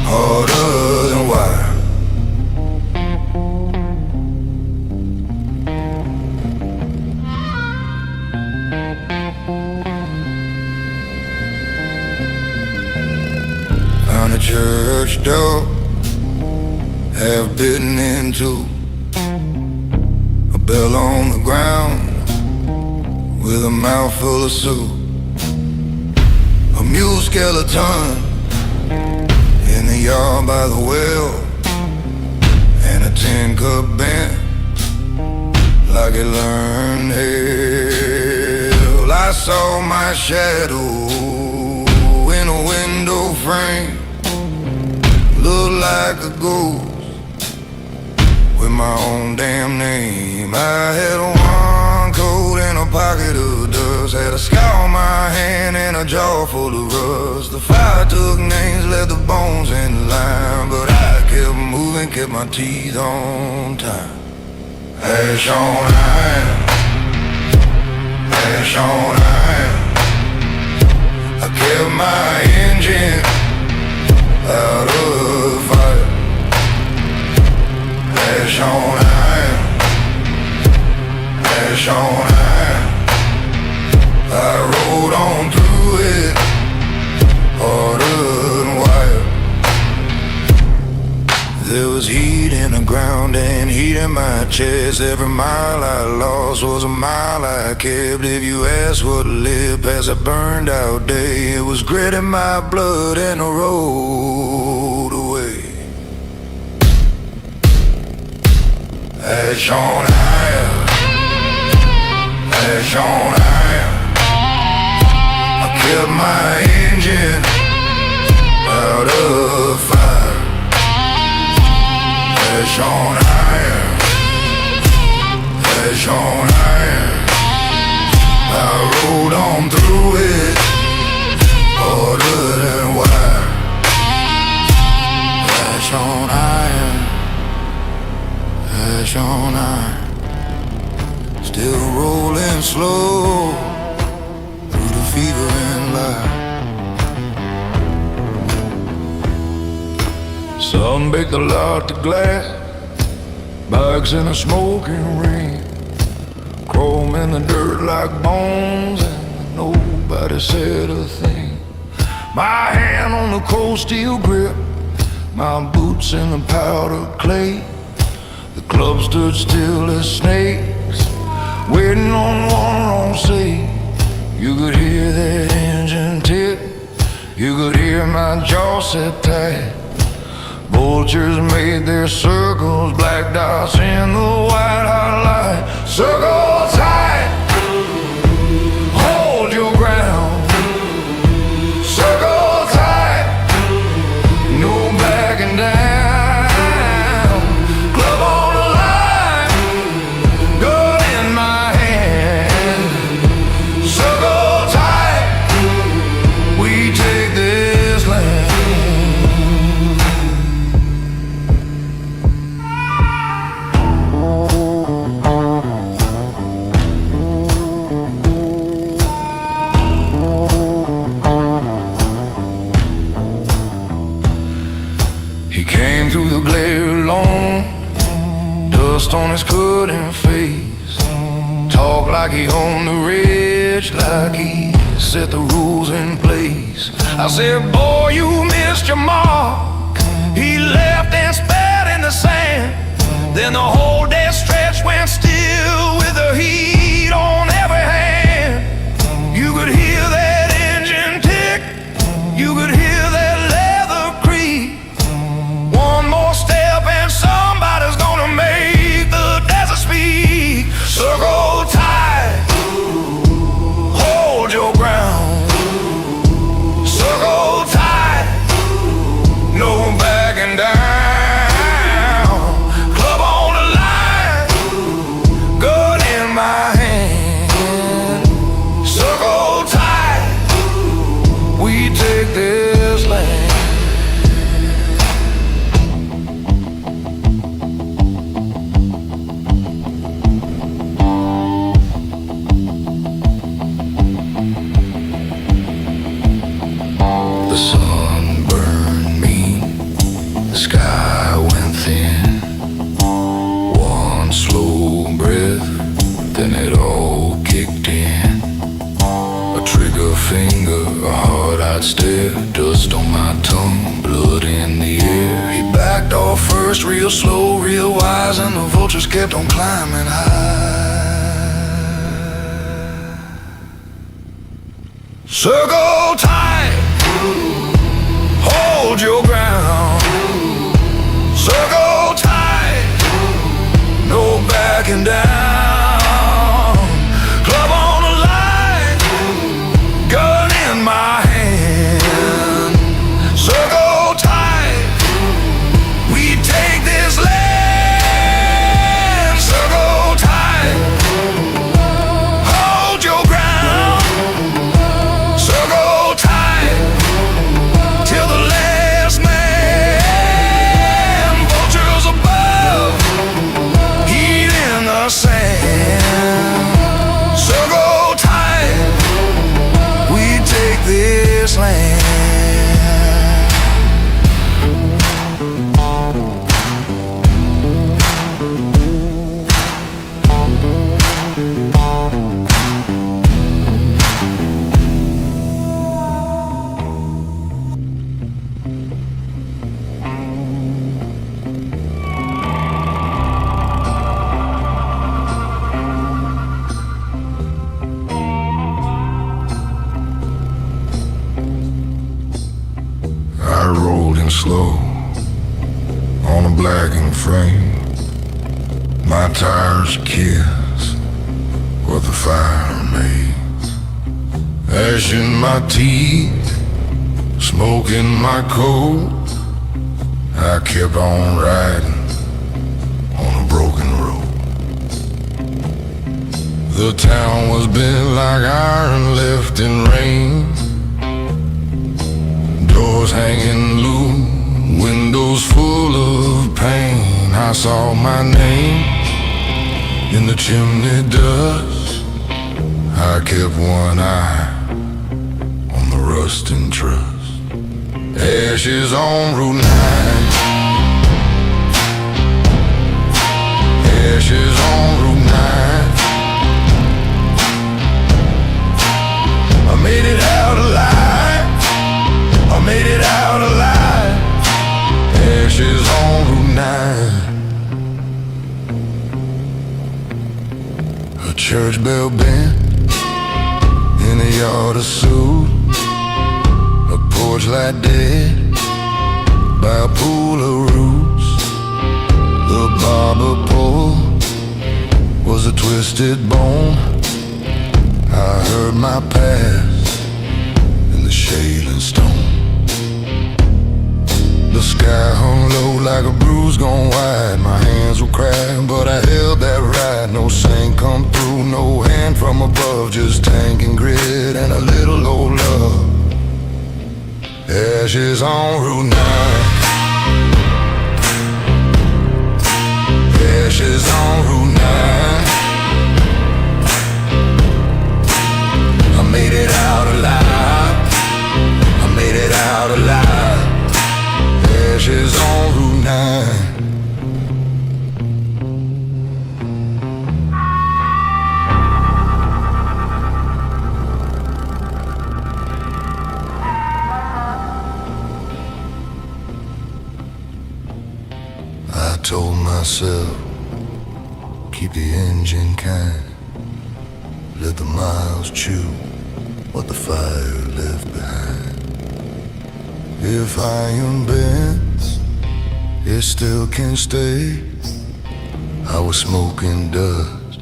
harder than wire. Found a church door, half bitten into. A bell on the ground with a mouth full of soup. A mule skeleton in the yard by the well, and a tin cup bent like it learned hell. I saw my shadow in a window frame, looked like a ghost with my own damn name. I had one coat and a pocket of dust, had a scar on my hand and a jaw full of rust. The fire took names, left the bones in line, but I kept moving, kept my teeth on time. Ash on iron, ash on iron. I kept my engine out of the fire. Ash on iron, ash on iron. I rode on through it, harder than wire. There was heat in the ground and heat in my chest. Every mile I lost was a mile I kept. If you ask what lived past a burned out day, it was grit in my blood and the road away. Ash on iron, ash on iron. I kept my engine out of fire. Ash on iron, ash on iron. I rode on through it, harder than wire. Ash on iron, ash on iron. rolling slow through the fever and light. Sun baked a lot of glass, bags in a smoking rain, chrome in the dirt like bones, and nobody said a thing. My hand on the cold steel grip, my boots in the powder clay. The club stood still as snakes, waiting on one wrong say. You could hear that engine tick, you could hear my jaw set tight. Vultures made their circles, black dots in the white hot light. Circle tight, hold your ground. Circle tight, no backing down. Club on the line, gun in my hand. Circle tight, we take this land. He came through the glare alone, dust on his cutting face. Talk like he owned the ridge, like he set the rules in place. I said, boy, you missed your mark. He left and spat in the sand. Then the whole day stretch went still with the heat on every hand. You could hear that engine tick, you could hear that leather creak. One more step and somebody's gonna make the desert speak. Circle tight, hold your ground. Circle tight, no backing down. Club on the line, gun in my hand. Circle tight, we take this land. The sun burned me, the sky went thin. One slow breath, then it all kicked in. A trigger finger, a hard-eyed stare, dust on my tongue, blood in the air. He backed off first, real slow, real wise, and the vultures kept on climbing high. Circle tight, hold your ground. Circle tight, no backing down. Club on the line, gun in my hand. Circle tight, we take this land. Circle tight, hold your ground. Circle tight, till the last man. Vultures above, heat in the sand. Circle tight, we take this land. I rolled in slow on a blackened frame. My tires kiss what the fire remains. Ash in my teeth, smoke in my coat. I kept on riding on a broken road. The town was bent like iron left in rain. Doors hanging loose, windows full of pain. I saw my name in the chimney dust. kept one eye on the rusting truss. Ashes on Route 9. Ashes on Route 9. I made it out alive. I made it out alive. Ashes on Route 9. A church bell bent in a yard of suit. A porch light dead by a pool of roots. The barber pole was a twisted bone. I heard my past in the shale and stone. The sky hung low like a bruise gone wide. My hands were crying, but I held that ride. No saint come through, no hand from above, just tank and grit and a little old love. Ashes on Route 9. Ashes on Route 9. I made it out alive. I made it out alive. Ashes on Route 9. I told myself, keep the engine kind. Let the miles chew what the fire left behind. If iron bends, it still can stay. I was smoking dust,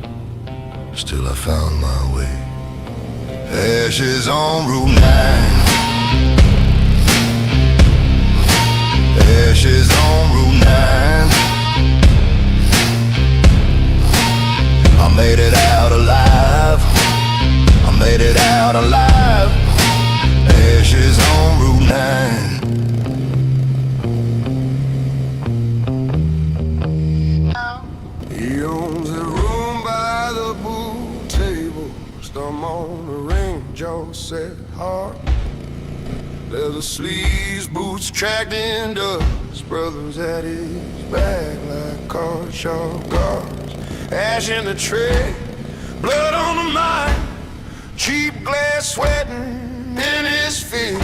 still I found my way. Ashes on Route 9. Ashes on Route 9. I made it out alive. I made it out alive. Ashes on Route 9. He owns a room by the pool table. Stump on the ring, jaw set hard. Leather sleeves, boots tracked in dust. Brothers at his back like card sharp guards. Ash in the tray, blood on the mind. Cheap glass sweating in his fist.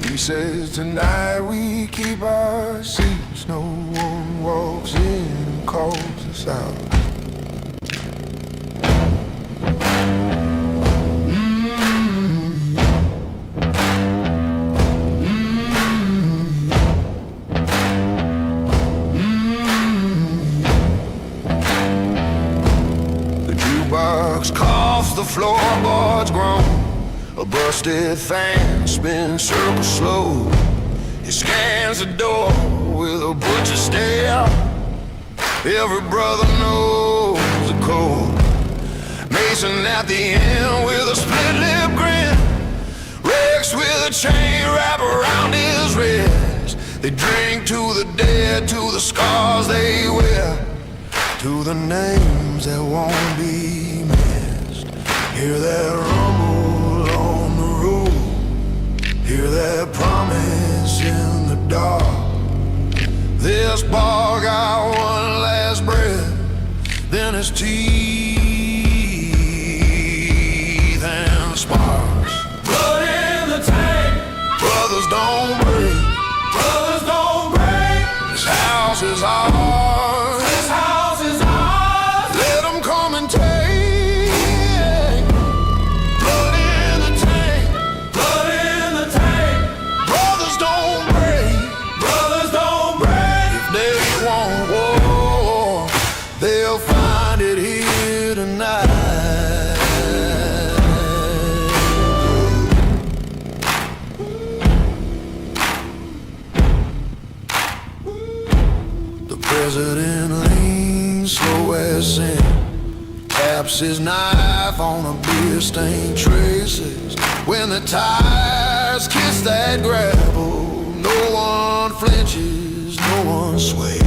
He says tonight we keep our seats. No one walks in and calls us out. Coughs, the floorboards groan. A busted fan spins circles slow. He scans the door with a butcher stare. Every brother knows the code. Mason at the end with a split lip grin. Rex with a chain wrapped around his wrist. They drink to the dead, to the scars they wear, to the names that won't be missed. Hear that rumble on the road. Hear that promise in the dark. This bar got one last breath, then his teeth and sparks. Blood in the tank. Brothers don't break. Brothers don't break. This house is ours. This house is ours. Let them come and take. Blood in the tank. Blood in the tank. Brothers don't break. Brothers don't break. If they want war, they'll find it here tonight. The president leans slow as sin, taps his knife on a beer-stained traces. When the tires kiss that gravel, no one flinches, no one sways.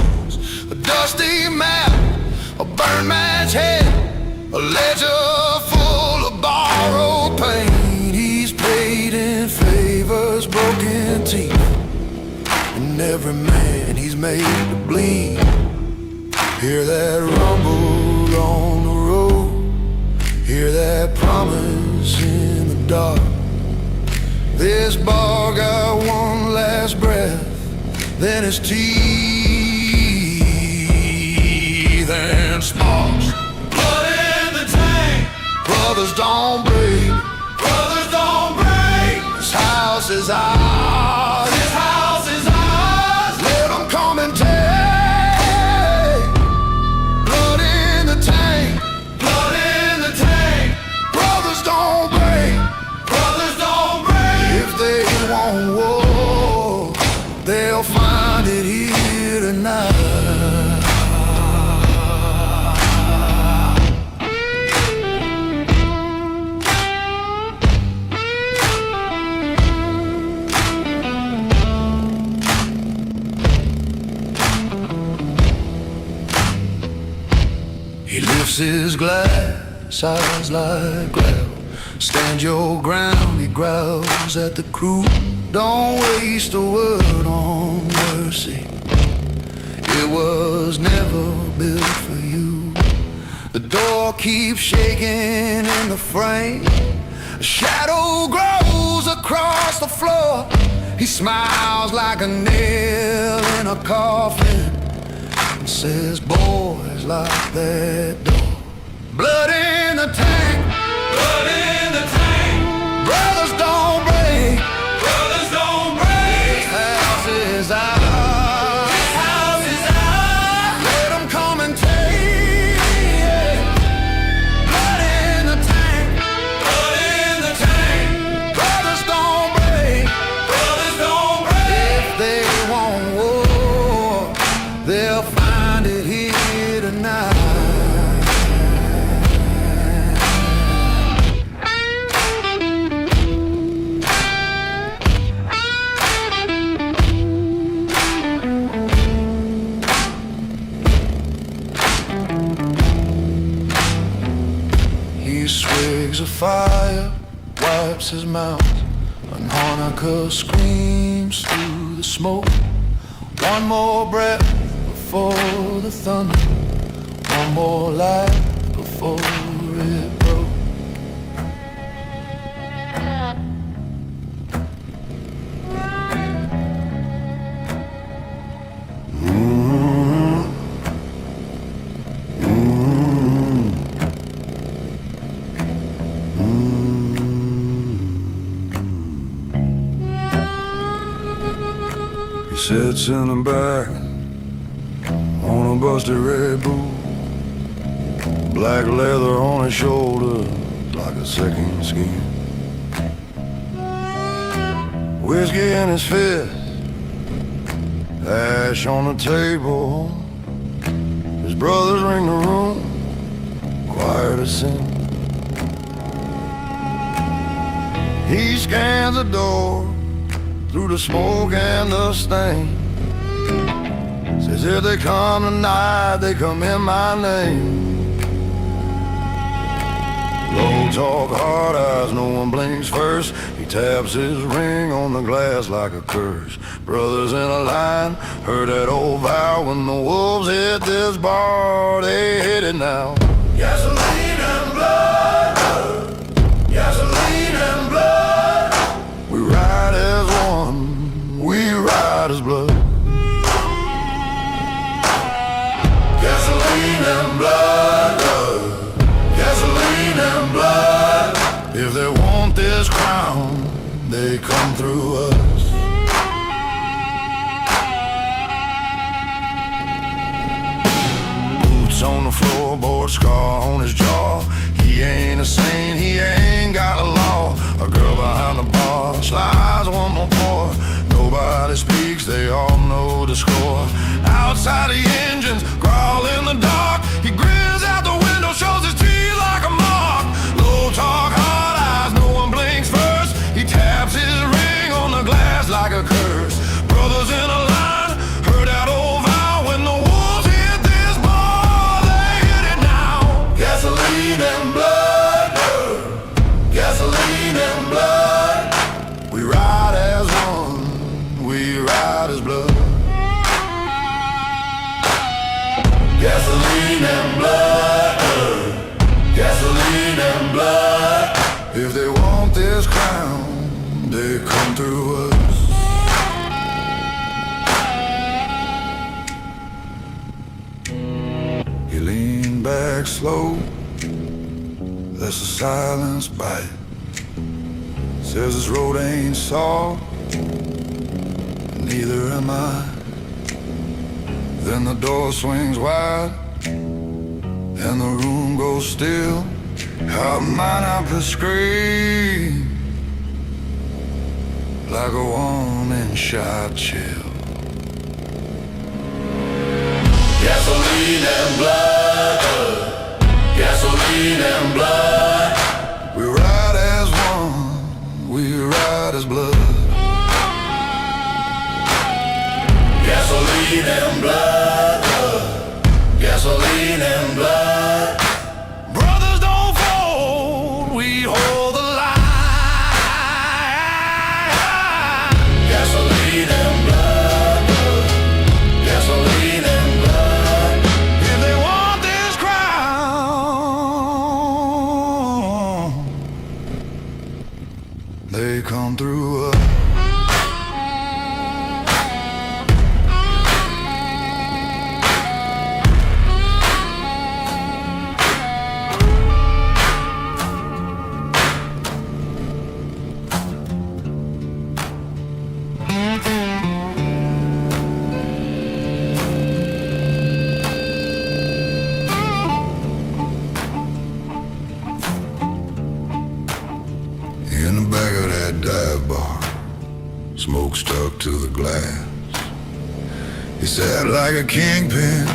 A dusty map, a burned match head, a ledger full of borrowed made to bleed. Hear that rumble on the road, hear that promise in the dark. This bar got one last breath, then his teeth and sparks. Blood in the tank. Brothers don't break, Brothers don't break. this house is ours. This house is ours. Let them come and take. Blood in the tank, Blood in the tank. brothers don't break. Brothers don't break. If they want war, they'll find it here tonight. He lifts his glass, eyes like gravel. Stand your ground, he growls at the crew. Don't waste a word on mercy. It was never built for you. The door keeps shaking in the frame. A shadow grows across the floor. He smiles like a nail in a coffin and says, boys, lock that door. Blood in the tank. Blood in the tank. Brothers don't break. Brothers don't break. House is ours. This house is ours. Let them come and take. Blood in the tank. Blood in the tank. Brothers don't break. Brothers don't break. If they want war, they'll find it here tonight. He swigs a fire, wipes his mouth, and harmonica screams through the smoke. One more breath before the thunder, one more light before it broke. He sits in the back on a busted red boot, black leather on his shoulder like a second skin. Whiskey in his fist, ash on the table. His brothers ring the room, quiet as sin. He scans the door through the smoke and the stain. Says if they come tonight, they come in my name. Low talk, hard eyes, no one blinks first. He taps his ring on the glass like a curse. Brothers in a line, heard that old vow. When the wolves hit this bar, they hit it now. Gasoline and blood. Gasoline and blood. We ride as one, we ride as blood. Gasoline and blood. Gasoline and blood. If they want this crown, they come through us. Boots on the floorboard, scar on his jaw. He ain't a saint, he ain't got a law. A girl behind the bar slides one more pour. Nobody speaks, they all know the score. Outside the engines, crawl in the dark. He grins out the window, shows his teeth like a mark. Low talk, hard eyes, no one blinks first. He taps his ring on the glass like a curse. Brothers in a line, heard that old vow. When the wolves hit this bar, they hit it now. Gasoline and blood. Gasoline and blood. We ride as one, we ride as blood. they come through us. He leaned back slow, lets the silence bite. Says this road ain't soft, neither am I. Then the door swings wide and the room goes still. How might I could scream like a woman shot chill. Gasoline and blood, gasoline and blood. We ride as one, we ride as blood. Gasoline and blood, gasoline and blood. Brothers don't fold, we hold the line. Gasoline and blood, gasoline and blood. If they want this crown, they come through us. In the back of that dive bar, smoke stuck to the glass. He sat like a kingpin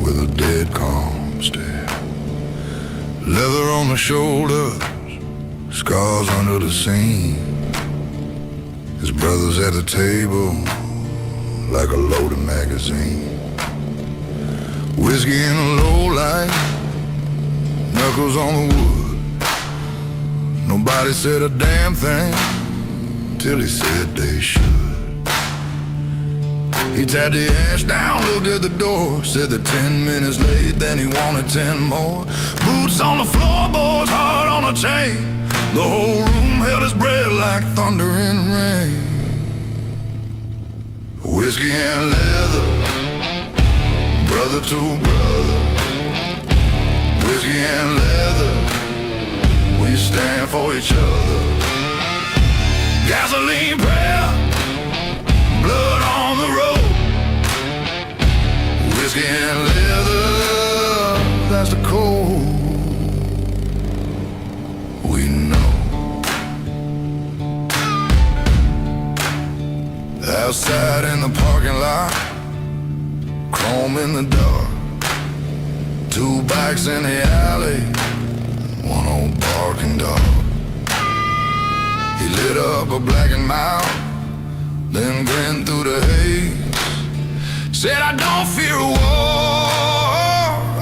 with a dead calm stare. Leather on the shoulders, scars under the seam. His brothers at the table, like a loaded magazine. Whiskey in the low light, knuckles on the wood. Nobody said a damn thing till he said they should. He tapped the ash down, looked at the door, said that 10 minutes late, then he wanted 10 more. Boots on the floorboards, heart on a chain. The whole room held his breath like thunder and rain. Whiskey and leather, brother to brother. Whiskey and leather, we stand for each other. Gasoline prayer, blood on the road. Whiskey and leather, that's the code we know. Outside in the parking lot, chrome in the dark. 2 bikes in the alley, one old barking dog. He lit up a blackened mouth, then grinned through the haze. Said, I don't fear a war,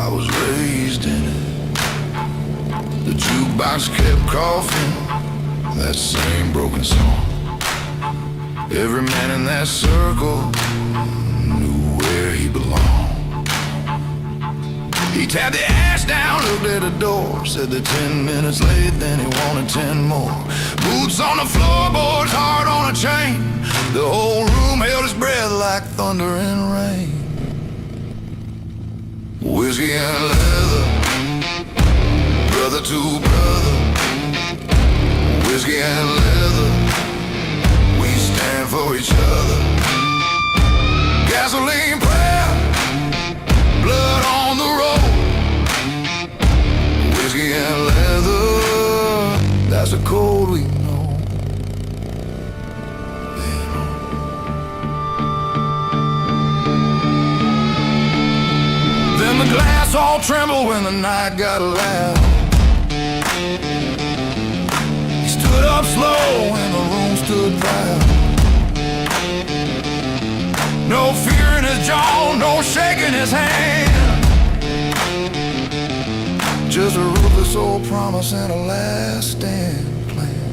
I was raised in it. The jukebox kept coughing that same broken song. Every man in that circle knew where he belonged. He tapped the ash down, looked at the door, said that 10 minutes late, then he wanted 10 more. Boots on the floorboards, heart on a chain. The whole room held his breath like thunder and rain. Whiskey and leather, brother to brother. Whiskey and leather, we stand for each other. Gasoline prayer, blood on the road. Whiskey and leather, that's the code we know. Then the glass all trembled when the night got loud. He stood up slow and the room stood proud. No fear in his jaw, no shaking his hand. Just a ruthless old promise and a last stand plan.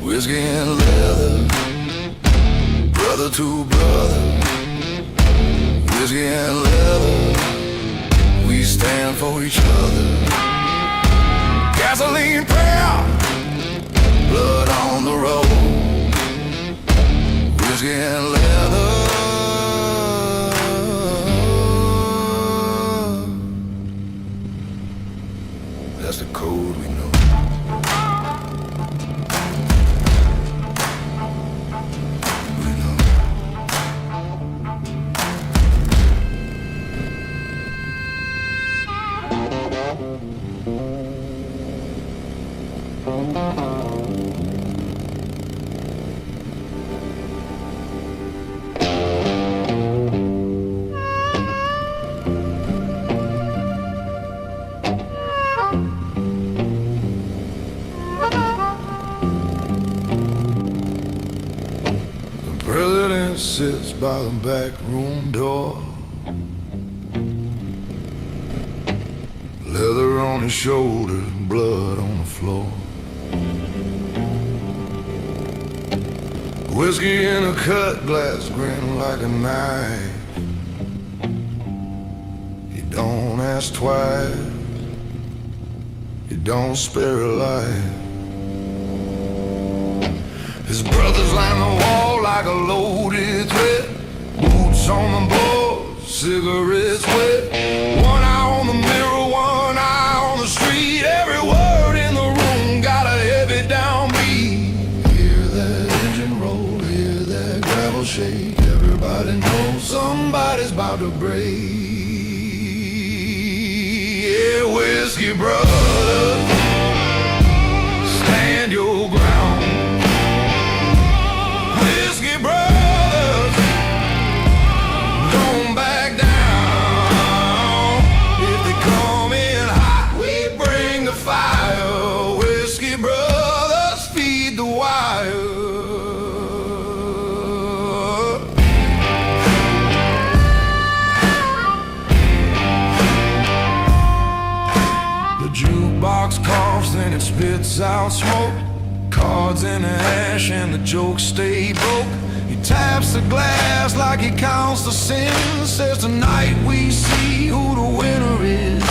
Whiskey and leather, brother to brother. Whiskey and leather, we stand for each other. gasoline prayer, blood on the road, whiskey and leather. That's the code we know. We know. The president sits by the back room door, leather on his shoulder, blood on the floor. Whiskey in a cut glass, grin like a knife. He don't ask twice, he don't spare a life. His brothers line the wall like a loaded threat. Boots on the board, cigarettes wet. One eye on the mirror, one eye on the street. Every word in the room got a heavy downbeat. Hear that engine roll, hear that gravel shake. Everybody knows somebody's about to break. Yeah, whiskey brothers, stand your ground. Whiskey brothers, don't back down. If they come in hot, we bring the fire. Whiskey brothers, feed the wire. The jukebox coughs, then it spits out smoke. Cards in the ash and the jokes stay broke. He taps the glass like he counts the sins. Says tonight we see who the winner is.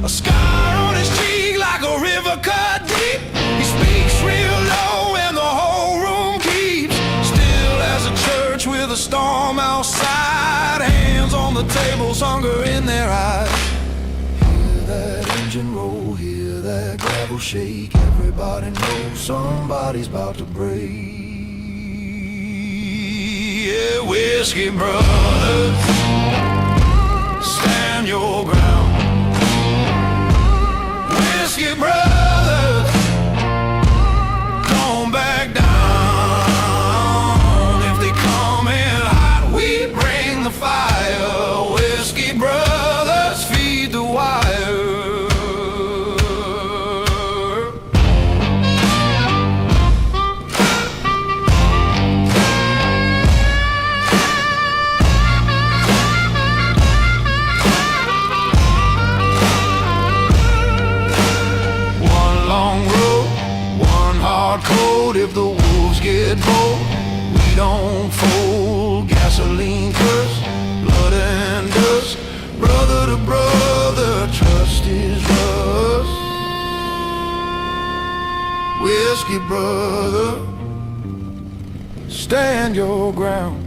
A scar on his cheek like a river cut deep. He speaks real low and the whole room keeps still as a church with a storm outside. Hands on the tables, hunger in their eyes. Hear that engine roll, hear that gravel shake. Everybody knows somebody's about to break. Yeah, whiskey brothers, stand your ground. Whiskey brothers, don't back down. If they come in hot, we bring the fire. Whiskey brothers, feed the wire. If the wolves get bold, we don't fold. Gasoline curse, blood and dust. Brother to brother, trust is rust. Whiskey brother, stand your ground.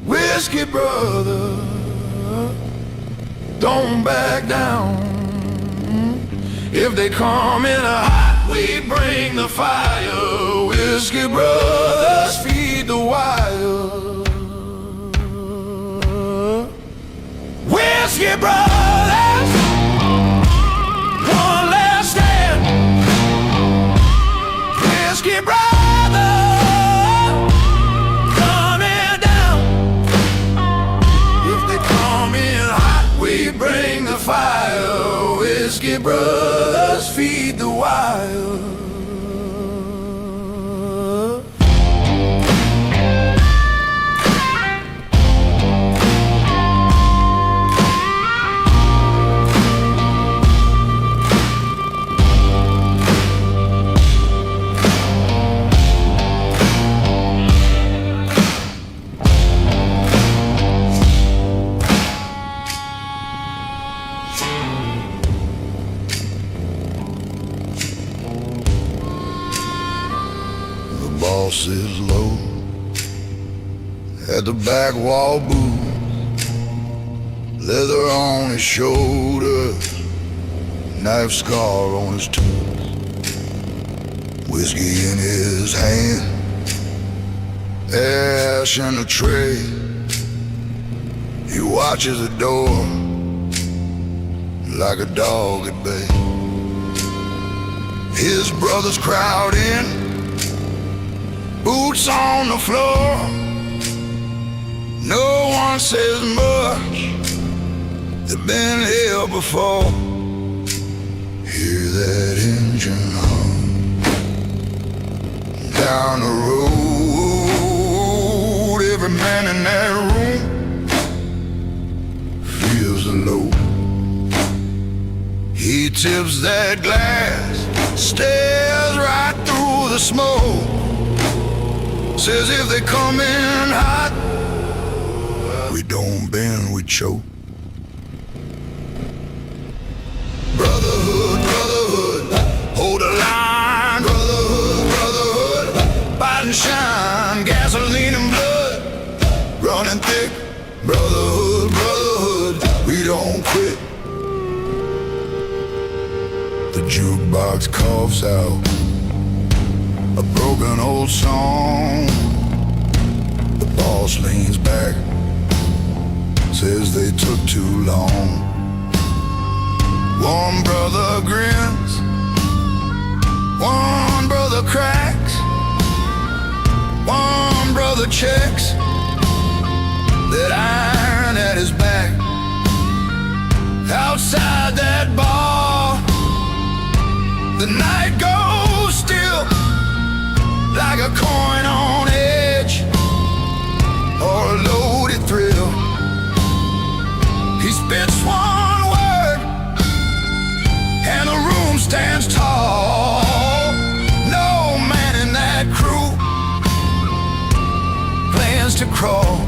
Whiskey brother, don't back down. If they come in a hot, we bring the fire. Whiskey brothers, feed the wire. Whiskey brothers, one last stand. Whiskey brothers, coming down. If they come in hot, we bring the fire. Whiskey brothers, feed the wire. boss is low at the back wall booth, leather on his shoulder, knife scar on his tooth, whiskey in his hand, ash in a tray. He watches the door like a dog at bay. His brothers crowd in, boots on the floor. No one says much, they've been here before. Hear that engine hum down the road. Every man in that room feels the load. He tips that glass, stares right through the smoke, says if they come in hot, we don't bend, we choke. Brotherhood, brotherhood, hold the line. Brotherhood, brotherhood, fight and shine, gasoline and blood, running thick. Brotherhood, brotherhood, we don't quit. The jukebox coughs out a broken old song. The boss leans back, says they took too long. One brother grins, one brother cracks, one brother checks that iron at his back. Outside that bar, the night goes still, like a coin on edge or a loaded thrill. He spits one word and the room stands tall. No man in that crew plans to crawl.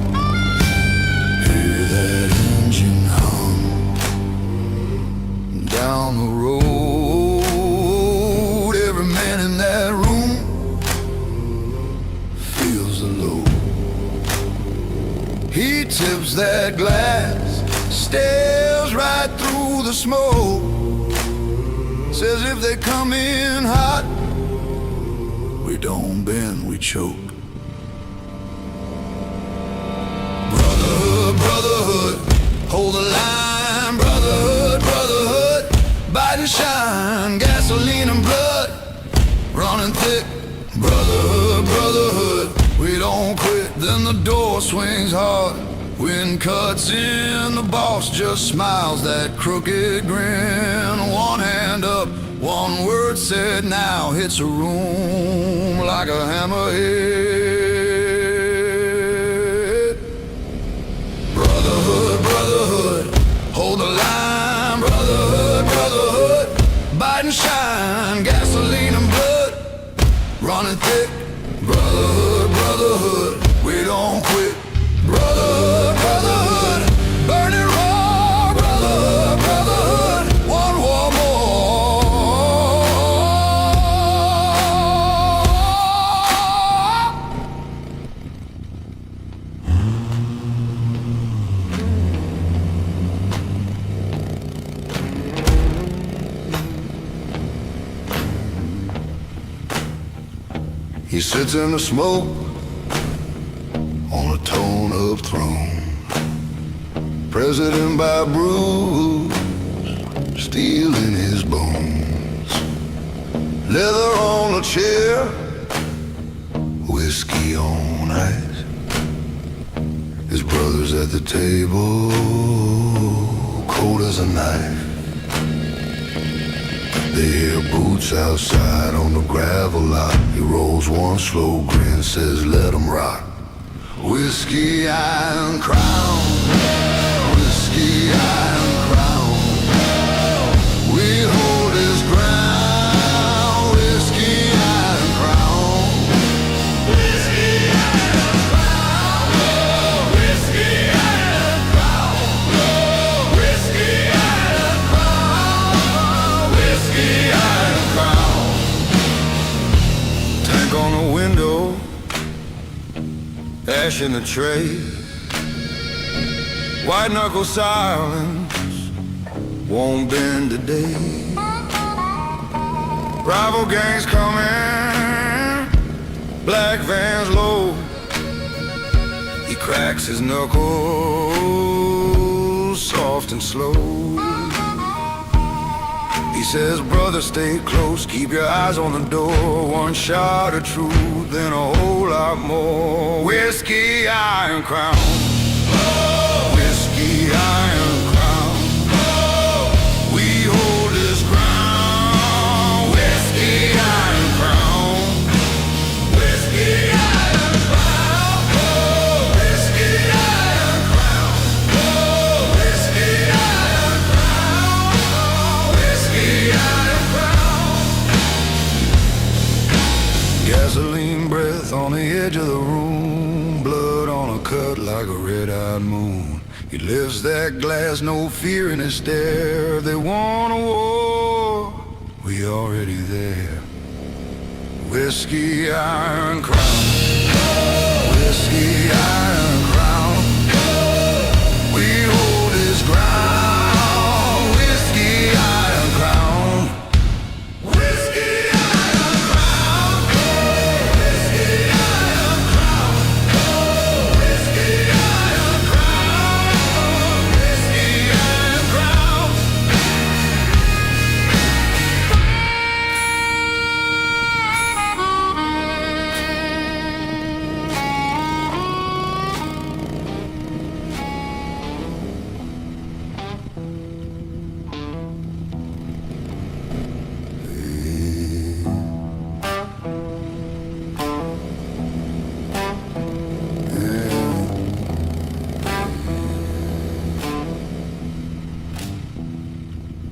Hear that engine hum down the road. Every man in that room feels the load. He tips that glass, stares right through the smoke, says if they come in hot, we don't bend, we choke. Brotherhood, brotherhood, hold the line. Brotherhood, brotherhood, bite and shine, gasoline and blood, running thick. Brotherhood, brotherhood, we don't quit. Then the door swings hard, wind cuts in, the boss just smiles that crooked grin. One hand up, one word said now hits a room like a hammerhead. Brotherhood, brotherhood, hold the line. Brotherhood, brotherhood, bite and shine, gasoline and blood, running thick. Brotherhood, brotherhood, we don't quit. Brotherhood, brotherhood, burning raw. Brotherhood, brotherhood, one war He sits in the smoke on a torn-up throne, president by bruise, steel in his bones, leather on a chair, whiskey on ice. His brothers at the table, cold as a knife. They hear boots outside on the gravel lot. He rolls one slow grin, says let 'em rock. Whiskey Iron Crown, Whiskey Iron Crown, we hold his ground. Whiskey Iron Crown, Whiskey Iron Crown, Whiskey Iron Crown, Whiskey Iron Crown, Whiskey Iron Crown. Tank on the window, cash in the tray. White knuckle silence won't bend today. Rival gangs coming, black vans low. He cracks his knuckles soft and slow. He says, brother, stay close, keep your eyes on the door. One shot of truth and a whole lot more. Whiskey, Iron Crown. Oh, whiskey, Iron Crown. Oh, we hold this ground. Whiskey, Iron Crown. Whiskey, Iron Crown. Oh, whiskey, Iron Crown. Oh, whiskey, Iron Crown. Whiskey, Iron Crown. Gasoline breath on the edge of the room, blood on a cut like a red-eyed moon. He lifts that glass, no fear in his stare. They want a war, we already there. Whiskey, Iron Crown. Whiskey, Iron Crown. We hold his ground. Whiskey, Iron Crown. Whiskey, Iron Crown. Whiskey, Iron Crown. Whiskey, Iron Crown. Whiskey, Iron Crown.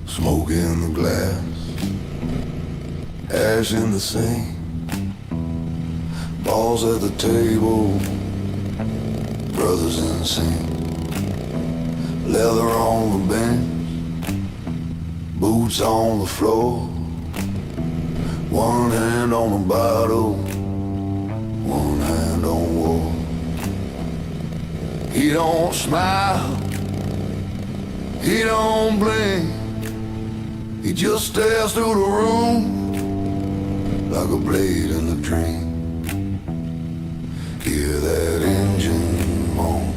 Smoke in the glass, ash in the sink, balls at the table, brothers in sync. Leather on the bench, boots on the floor. One hand on the bottle, one hand on war. He don't smile, he don't blink. He just stares through the room like a blade in a dream. Hear that engine moan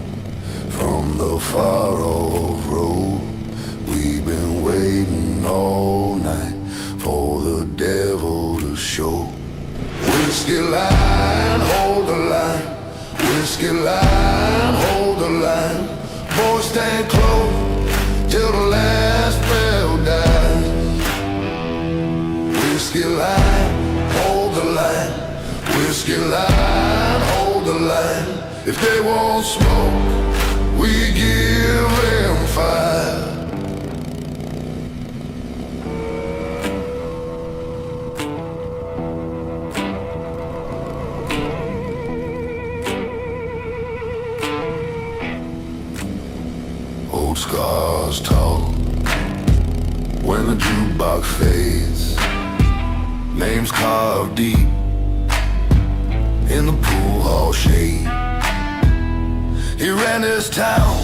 from the far-off road. We've been waiting all night for the devil to show. Whiskey line, hold the line. Whiskey line, hold the line. Boys stand close till the last bell dies. Whiskey line, hold the line. Whiskey line, hold the line. If they won't smoke, we give them fire. Old scars talk when the jukebox fades. Names carved deep in the pool hall shade. He ran his town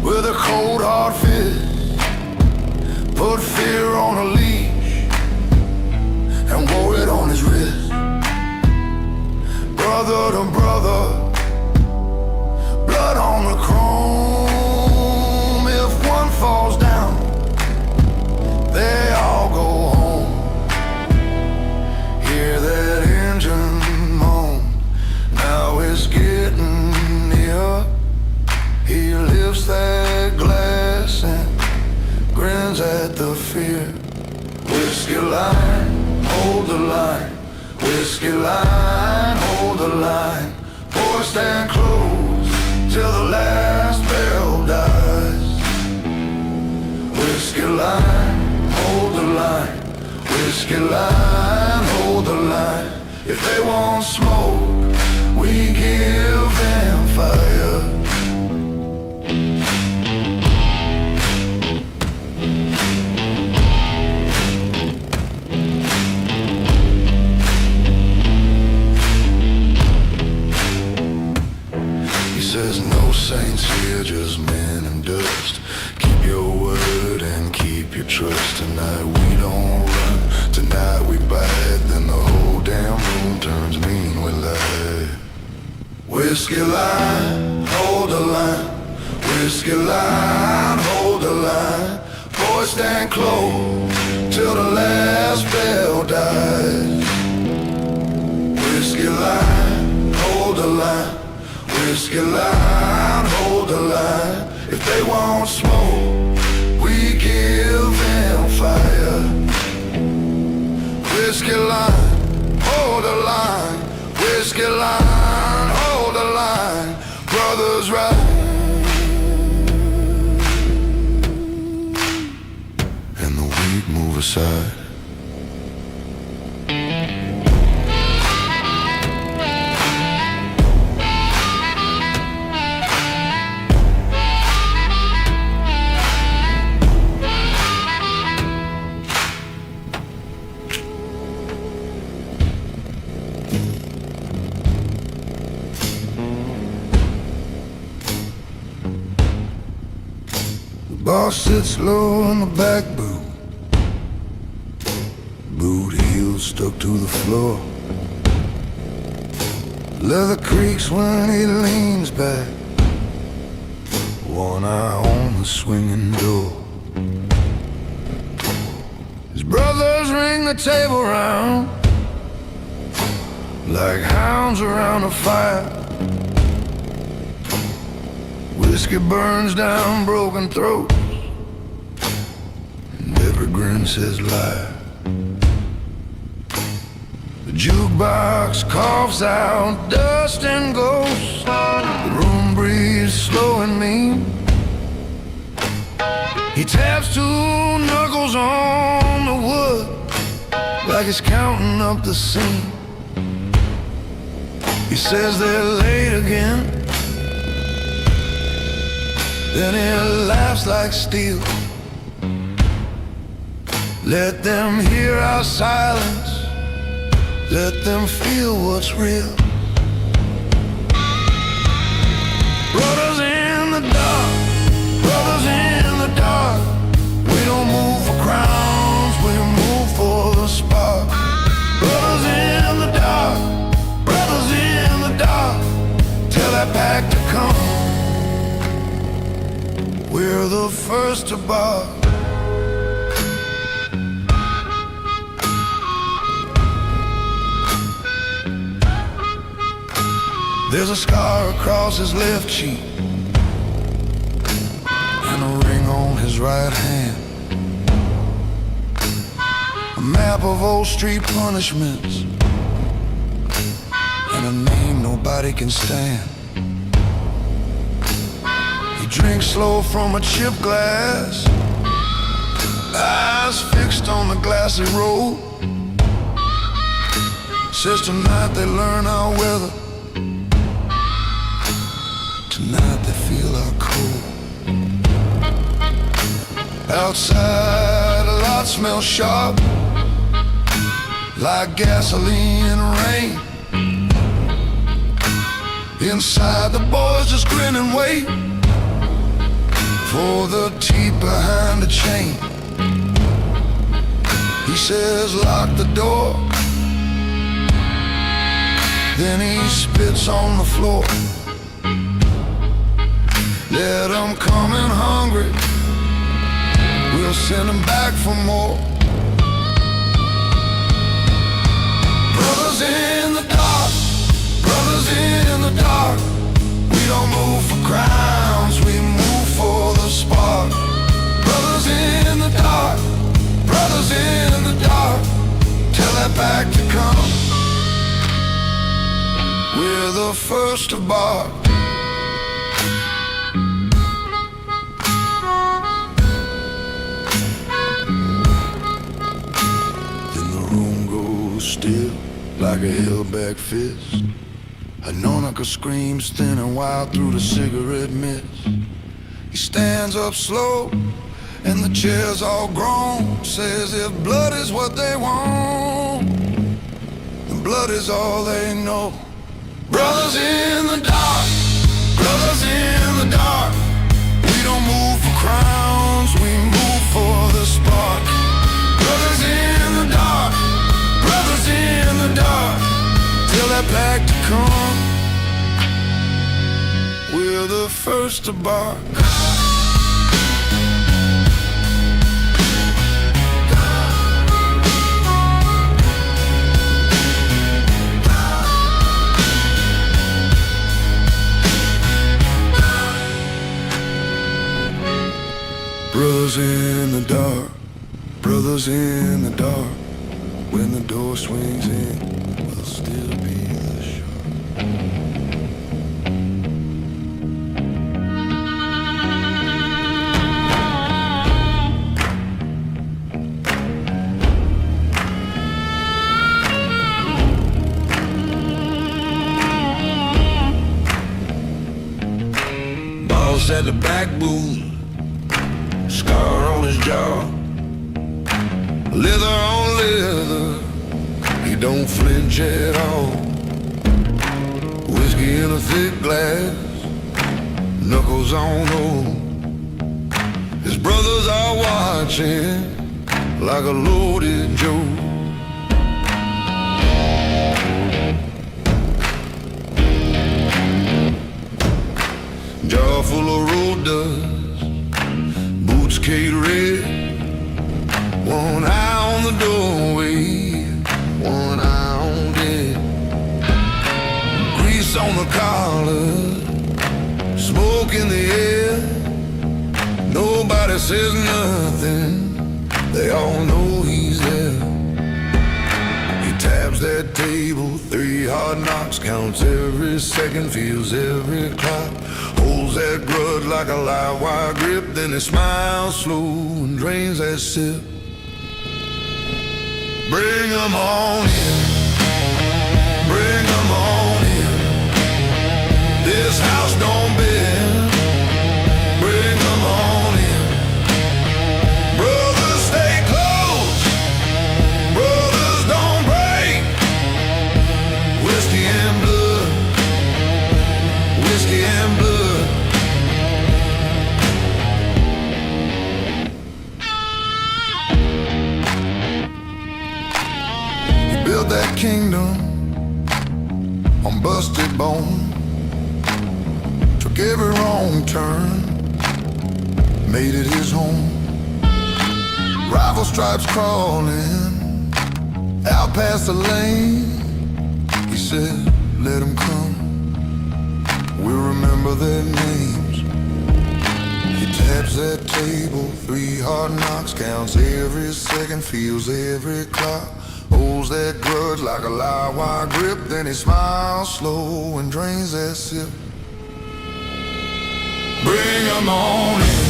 with a cold hard fist, put fear on a leash and wore it on his wrist. Brother to brother, blood on the chrome. If one falls down, they all go home. Hear that engine moan, now it's getting near. He lifts that glass and grins at the fear. Whiskey line, hold the line. Whiskey line, hold the line. Boys stand close till the last bell dies. Whiskey line, hold the line. Whiskey line, hold the line. If they won't smoke, we give them fire. your trust tonight. We don't run, tonight we bite. Then the whole damn room turns mean with light. Whiskey line, hold the line. Whiskey line, hold the line. Boys stand close till the last bell dies. Whiskey line, hold the line. Whiskey line, hold the line. If they want smoke, we give them fire. Whiskey line, hold the line. Whiskey line, hold the line. Brothers ride, and the weak move aside. Boss sits low in the back booth, boot heels stuck to the floor. Leather creaks when he leans back, one eye on the swinging door. His brothers ring the table round like hounds around a fire. Whiskey burns down broken throats, and every grin says lie. The jukebox coughs out dust and ghosts. The room breathes slow and mean. He taps two knuckles on the wood like he's counting up the scene. He says they're late again, then he laughs like steel. Let them hear our silence, let them feel what's real. Brothers in the dark, brothers in the dark. We don't move for crowns, we move for the spark. Brothers in the dark, brothers in the dark. Tell that pack to come, we're the first to bark. There's a scar across his left cheek and a ring on his right hand. A map of old street punishments and a name nobody can stand. Drink slow from a chip glass, eyes fixed on the glassy road. Says tonight they learn our weather, tonight they feel our cold. Outside a lot smells sharp, like gasoline and rain. Inside the boys just grin and wait for the teeth behind the chain. He says lock the door, then he spits on the floor. Let them come in hungry, we'll send them back for more. Brothers in the dark, brothers in the dark. We don't move for crowns, we move for the spark. Brothers in the dark, brothers in the dark. Tell that back to come, we're the first to bark. Then the room goes still like a held-back fist. Harmonica screams thin and wild through the cigarette mist. He stands up slow and the chair's all grown. Says if blood is what they want, then blood is all they know. Brothers in the dark, brothers in the dark. We don't move for crowns, we move for the spark. pack to come, we're the first to bark. Brothers in the dark, brothers in the dark. When the door swings in, we'll still be the shark. Boss at the back booth, scar on his jaw, leather on leather, he don't flinch at all. Whiskey in a thick glass, knuckles on hold. His brothers are watching like a loaded Joe. Jaw full of road dust, boots caked red, one eye on the doorway, one eye on dead. Grease on the collar, smoke in the air. Nobody says nothing, they all know he's there. He taps that table, 3 hard knocks, counts every second, feels every clock. Holds that grudge like a live wire grip, then he smiles slow and drains that sip. Bring 'em on in, bring 'em on in. This house don't bend, bring 'em on in. Brothers stay close, brothers don't break. Whiskey and blood, whiskey and blood. Built that kingdom on busted bone, took every wrong turn, made it his home. Rival stripes crawling out past the lane. He said, let 'em come, we'll remember their names. He taps that table, 3 hard knocks, counts every second, feels every clock. Holds that grudge like a live wire grip, then he smiles slow and drains that sip. Bring 'em on in,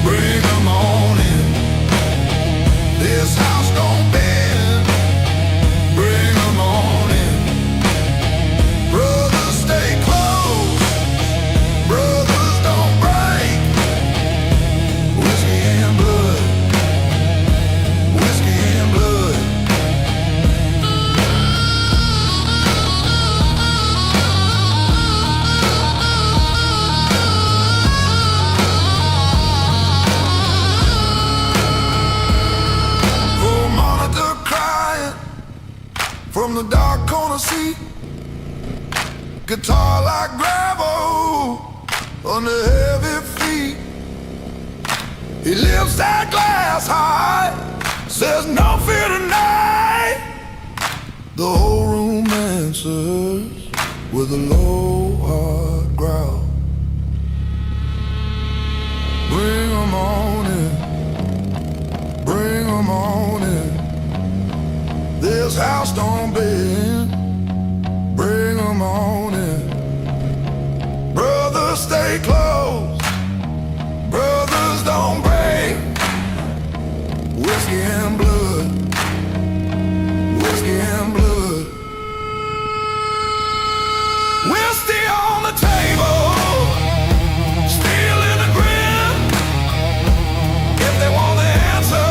bring 'em on in. This house don't bend, bring 'em on in. Brothers stay close, brothers don't break. Whiskey and blood, whiskey and blood. From the dark corner seat, guitar like gravel under heavy feet. He lifts that glass high, says no fear tonight. The whole room answers with a low hard growl. Bring 'em on in, bring 'em on in. This house don't bend, bring 'em on in. Brothers stay close, brothers don't break. Whiskey and blood, whiskey and blood. We'll stay on the table, still in the grin. If they want the answer,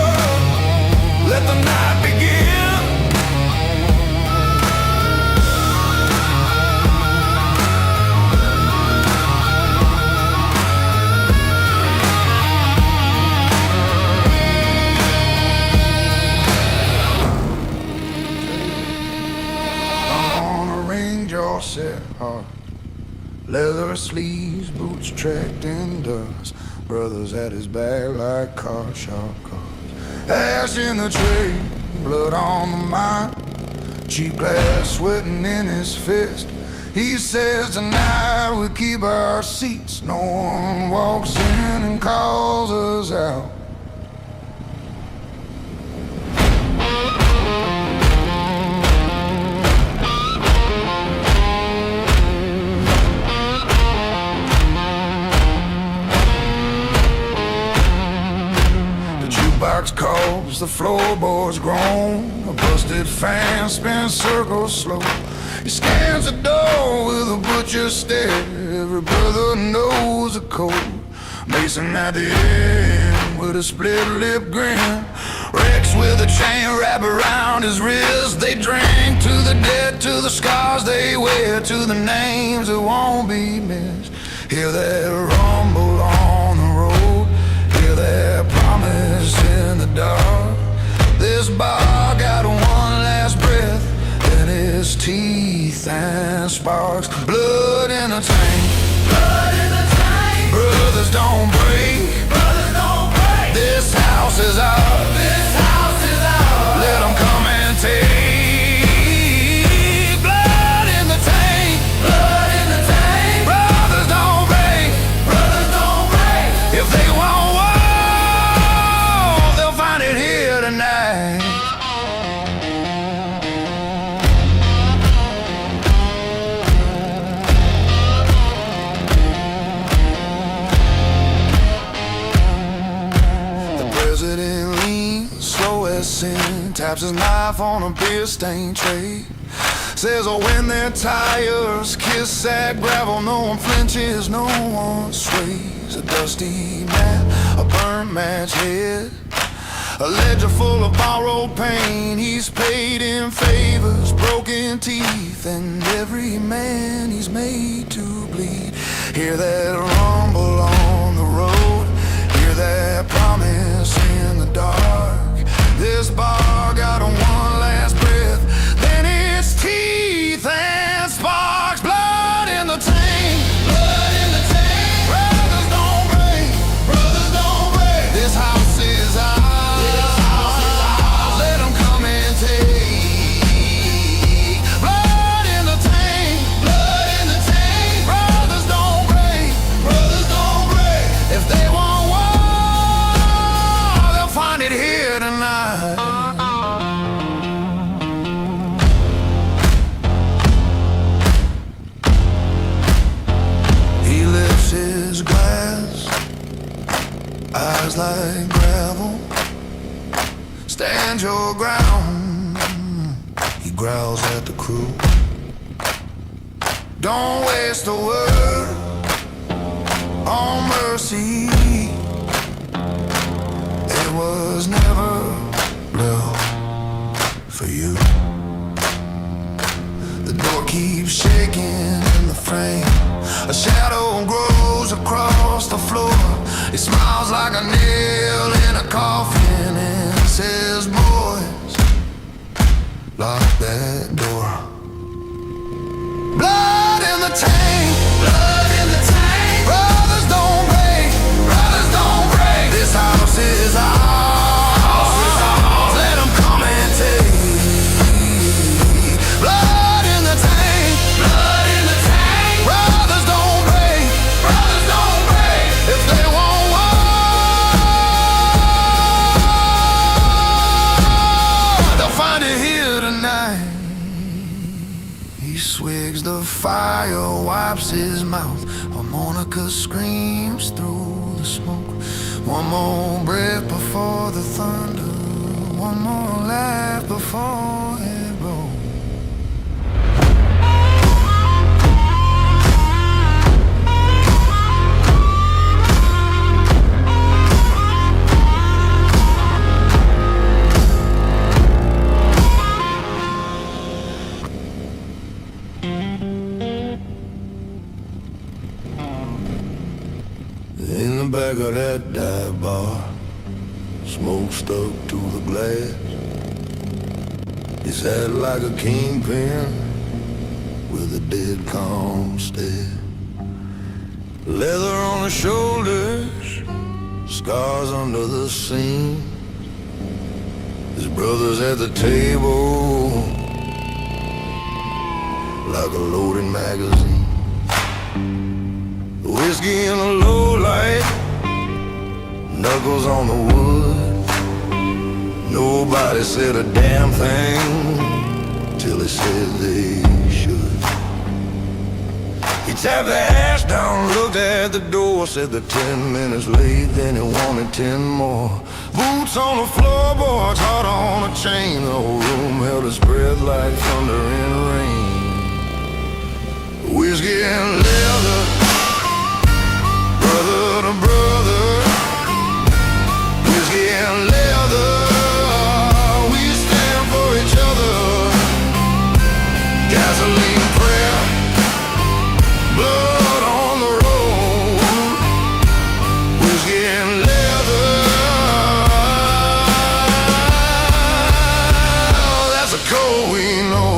let the night begin. set hard. Leather sleeves, boots tracked in dust. Brothers at his back like car shop cars. Ash in the tray, blood on the mind. Cheap glass sweating in his fist. He says tonight we keep our seats. No one walks in and calls us out. Box calls, the floorboards groan. A busted fan spins circles slow. He scans the door with a butcher's stare. Every brother knows the code. Mason at the end with a split lip grin. Rex with a chain wrapped around his wrist. They drink to the dead, to the scars they wear, to the names that won't be missed. Hear that rumble on the road. Hear that promise in the dark. This bar got one last breath in his teeth and sparks. Blood in the tank. Blood in the tank. Brothers don't break. Brothers don't break. This house is ours. This house is ours. Let them come and take. Blood in the tank. Blood in the tank. Brothers don't break. Brothers don't break. If they want tonight. The president leans slow as sin, taps his knife on a beer-stained tray. Says, oh, when their tires kiss that gravel, no one flinches, no one sways. A dusty mat, a burnt match head, a ledger full of borrowed pain. He's paid in favors, broken teeth, and every man he's made to bleed. Hear that rumble on the road. Hear that promise in the dark. This bar got one last breath, then it's teeth and sparks. Blood in the tank. Blood in the tank. Brothers don't break. Brothers don't break. This house is ours. Eyes like gravel, stand your ground. He growls at the crew. Don't waste a word on mercy. It was never built for you. The door keeps shaking in the frame. A shadow grows across the floor. It smiles like a nail in a coffin and says, boys, lock that door. Blood in the tank. Blood in the tank. Brothers don't break. Brothers don't break. This house is ours. Let them come and take. Blood in the tank. Blood in the tank. Brothers don't break. Brothers don't break. If they want swigs the fire, wipes his mouth. Harmonica screams through the smoke. One more breath before the thunder. One more laugh before it rolls. In the back of that dive bar, smoke stuck to the glass. He sat like a kingpin with a dead calm stare. Leather on the shoulders, scars under the seam. His brother's at the table like a loaded magazine. Whiskey in the low light, knuckles on the wood. Nobody said a damn thing till he said they should. He tapped the ash down, looked at the door, said the 10 minutes late, then he wanted 10 more. Boots on the floorboards, heart on a chain. The whole room held its breath like thunder and rain. Whiskey and leather, brother to brother. Whiskey and leather, we stand for each other. Gasoline prayer, blood on the road. Whiskey and leather, that's a code we know.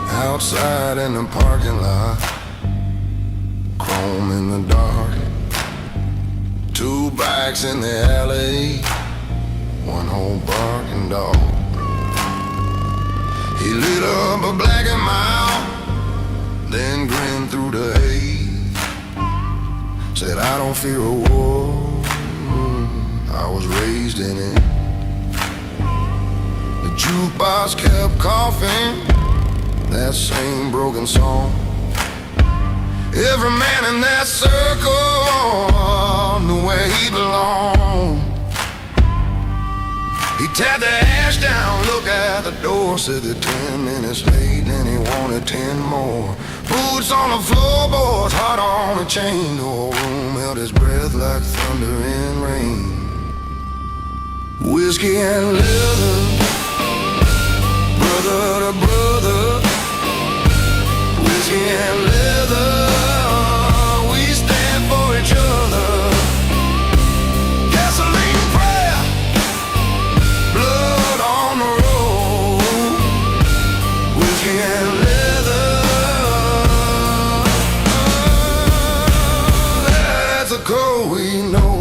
Outside in the parking lot, chrome in the dark. Two bikes in the alley, one whole barking dog. He lit up a black and mild, then grinned through the haze. Said, I don't fear a war, I was raised in it. The jukebox kept coughing that same broken song. Every man in that circle knew where he belonged. He tapped the ash down, looked at the door, said that 10 minutes late, and he wanted 10 more. Boots on the floorboards, heart on a chain. The whole room held his breath like thunder and rain. Whiskey and leather, brother to brother. Whiskey and leather, we stand for each other. Gasoline prayer, blood on the road. Whiskey and leather, that's a code we know.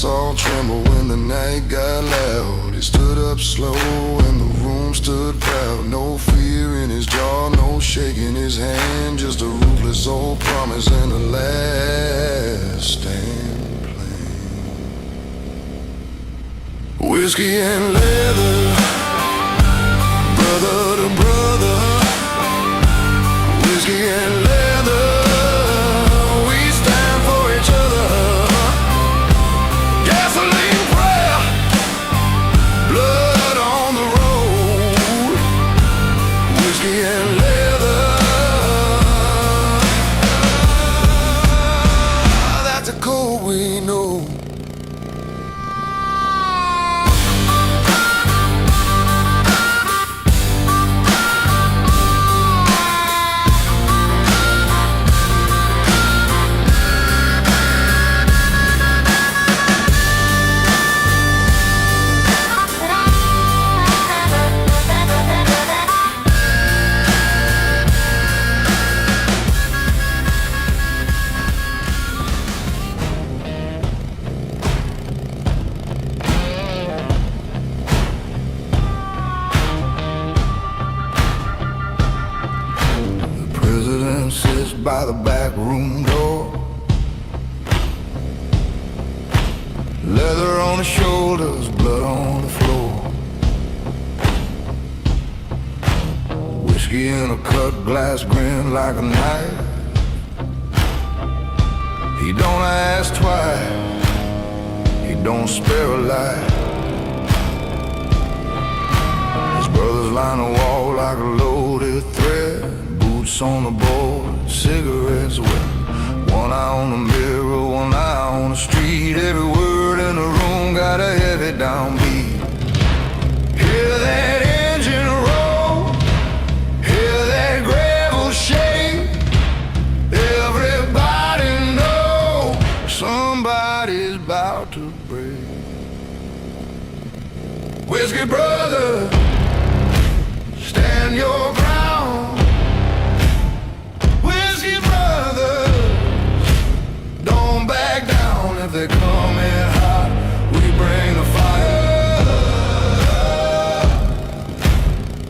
All trembled when the night got loud. He stood up slow and the room stood proud. No fear in his jaw, no shake in his hand. Just a ruthless old promise and a last stand plan. Whiskey and leather, brother to brother. Whiskey and leather, we stand for each other. Gasoline prayer, blood on the road. Whiskey and leather, that's a code we know. By the back room door, leather on the shoulders, blood on the floor. Whiskey in a cut glass, grin like a knife. He don't ask twice, he don't spare a life. His brothers line the wall like a loaded thread. Boots on the board, cigarettes wet. One eye on the mirror, one eye on the street. Every word in the room got a heavy downbeat. Hear that engine roll, somebody's about to break. Whiskey brother, stand your ground. Whiskey brothers, don't back down. If they come in hot, we bring the fire.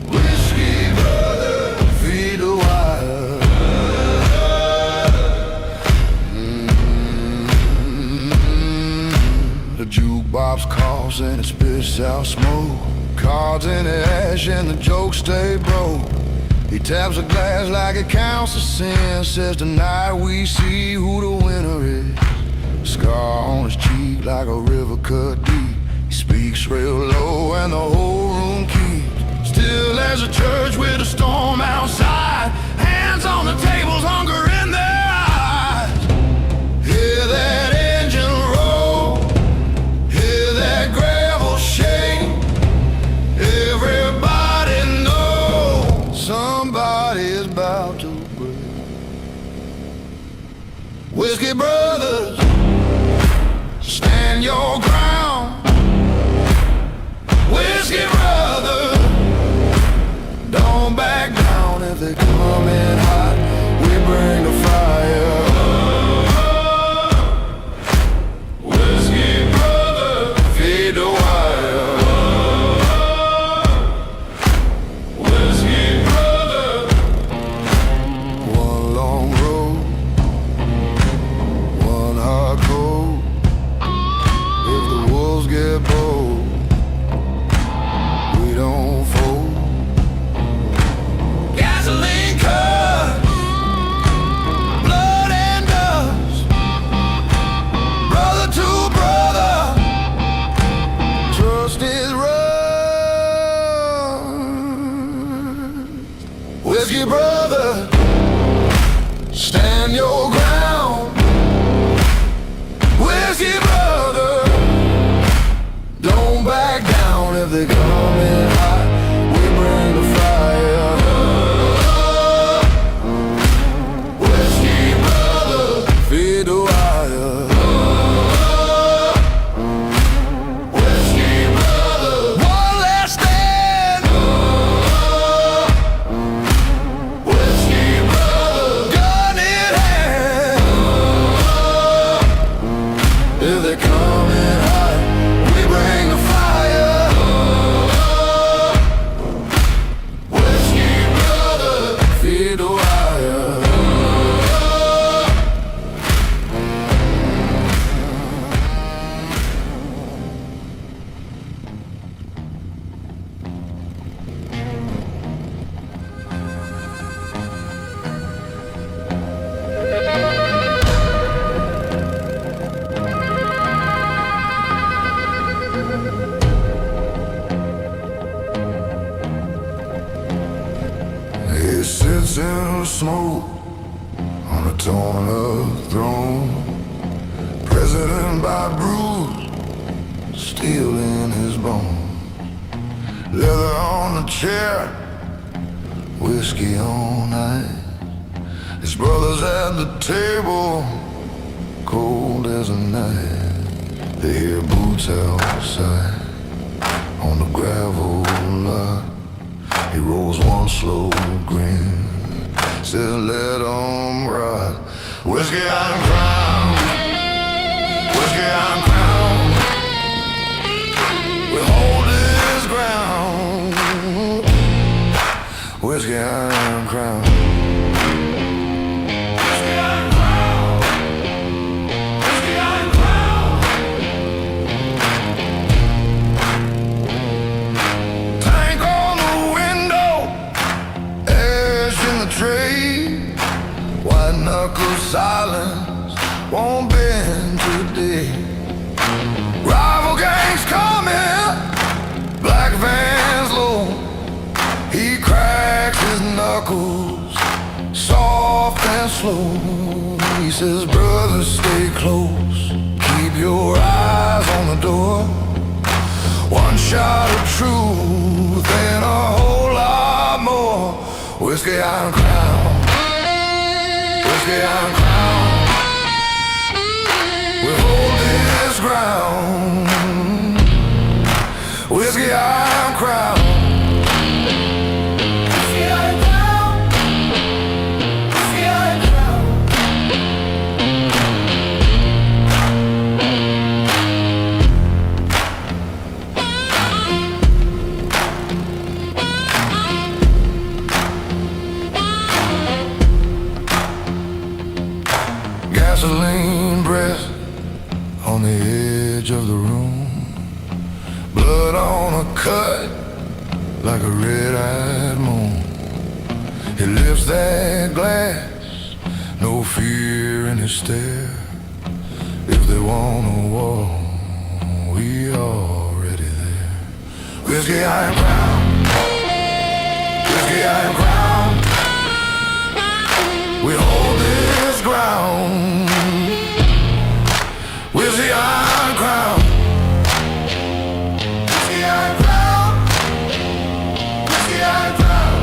Whiskey brother, feed the wire. The jukebox coughs and it spits out smoke. Cards in the ash and the jokes stay broke. He taps a glass like it counts the sin. Says tonight we see who the winner is. Scar on his cheek like a river cut deep. He speaks real low and the whole room keeps still as a church with a storm outside. Hands on the tables, hunger in their eyes. Hear that engine roll, hear that gravel shake. Everybody knows somebody's about to break. Whiskey brothers, stand your ground. Whiskey brothers, don't back down. If they come in hot, we bring the fire. Whiskey brother, feed the wire. Whiskey brother, one long road, one hard cold. If the wolves get bold, we don't fold. Gasoline cut, blood and dust. Brother to brother, trust is rust. Whiskey brother, stand your ground. Whiskey brother, don't back down. If they come in hot, we bring the fire. Whiskey brother, feed the wire. Whiskey brother, one last stand. Whiskey brother, gun in hand. If they come in hot, we bring the fire. Whiskey brother, feed the wire. He sits in the smoke on a torn up throne. President by bruise, steel in his bones. Leather on the chair, whiskey on ice. His brother's at the table, cold as a night. They hear boots outside on the gravel lot. He rolls one slow grin, says let 'em rot. Whiskey out and crown, whiskey out and crown. We hold his ground. Whiskey out and crown. Whiskey out and crown. Whiskey out and crown. Tank on the window, ash in the tray. White knuckle silence won't bend today. Rival gangs coming, black vans low. He cracks his knuckles, soft and slow. He says, brothers, stay close. Keep your eyes on the door. One shot of truth and a whole lot more. Whiskey Iron Crown, Whiskey Iron Crown. We hold it. crown, whiskey iron crown. Gasoline breath on the edge of the room, blood on a cut like a red-eyed moon. He lifts that glass, no fear in his stare. If they want a war, we already there. Whiskey iron crown, whiskey iron crown. We hold this ground. Whiskey iron crown, whiskey iron crown, whiskey iron crown.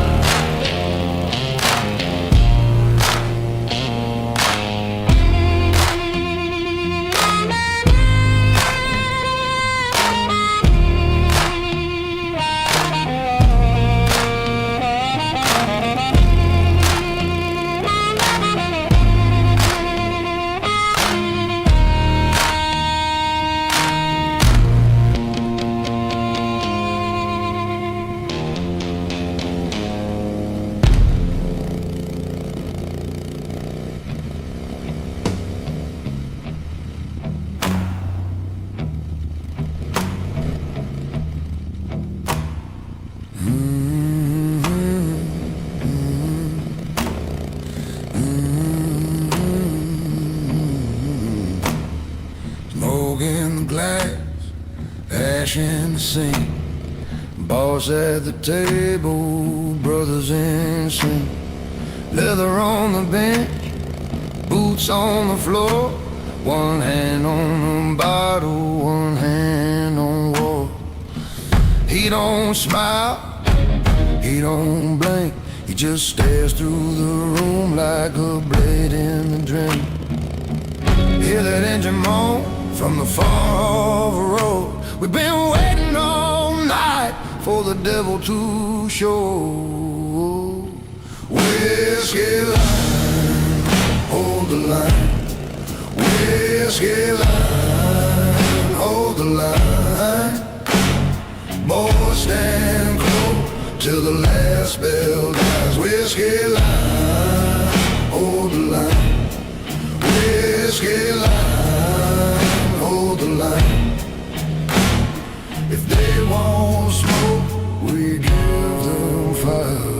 Smoke in the glass, ash in the sink. Boss at the table, brothers in sync. Leather on the bench, boots on the floor. One hand on the bottle, one hand on war. He don't smile, he don't blink. He just stares through the room like a blade in the drink. Hear that engine moan from the far-off road. We've been waiting all night for the devil to show. Whiskey line, hold the line. Whiskey line, hold the line. Boys stand close till the last bell dies. Whiskey line, hold the line. Whiskey line, hold the line. If they won't smoke, we give them fire.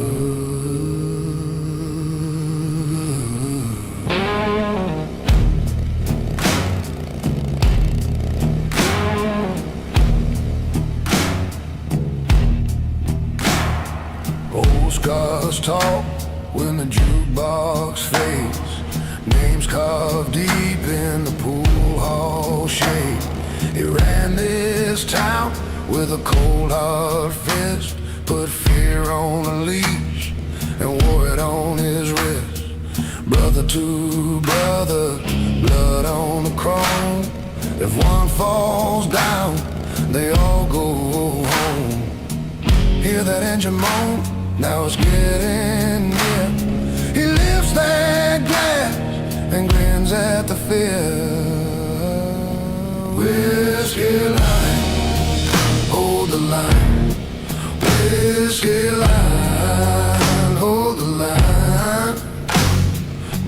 Old scars talk when the jukebox fades. Names carved deep in the pool hall shade. He ran this town with a cold hard fist. Put fear on a leash and wore it on his wrist. Brother to brother, blood on the chrome. If one falls down, they all go home. Hear that engine moan, now it's getting near. He lifts that glass and grins at the fear. Whiskey line, hold the line. Whiskey line, hold the line.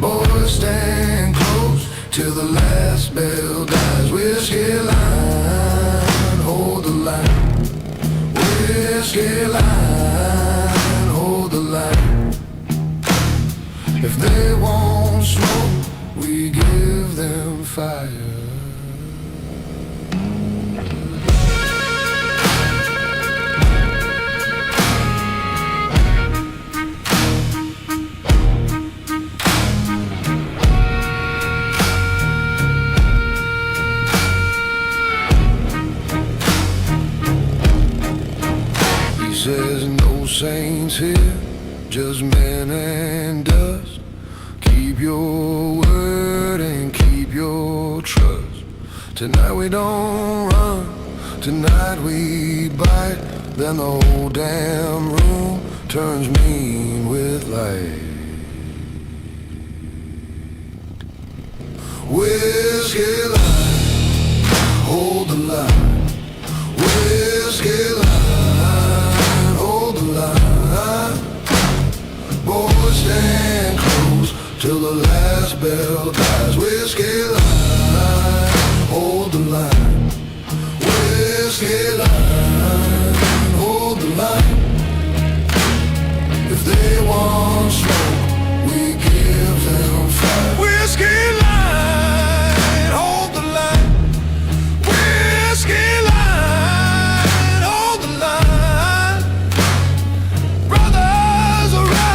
Boys stand close till the last bell dies. Whiskey line, hold the line. Whiskey line, hold the line. If they won't smoke, we give them fire. He says no saints here, just men and dust. Keep your word and keep your trust. Tonight we don't run, tonight we bite. Then the whole damn room turns mean with light. Whiskey line, hold the line. Whiskey line, hold the line. Boys stand close till the last bell dies. Whiskey line, hold the line. Whiskey line, hold the line. If they want smoke, we give them fire. Whiskey line, hold the line. Whiskey line, hold the line. Brothers arise,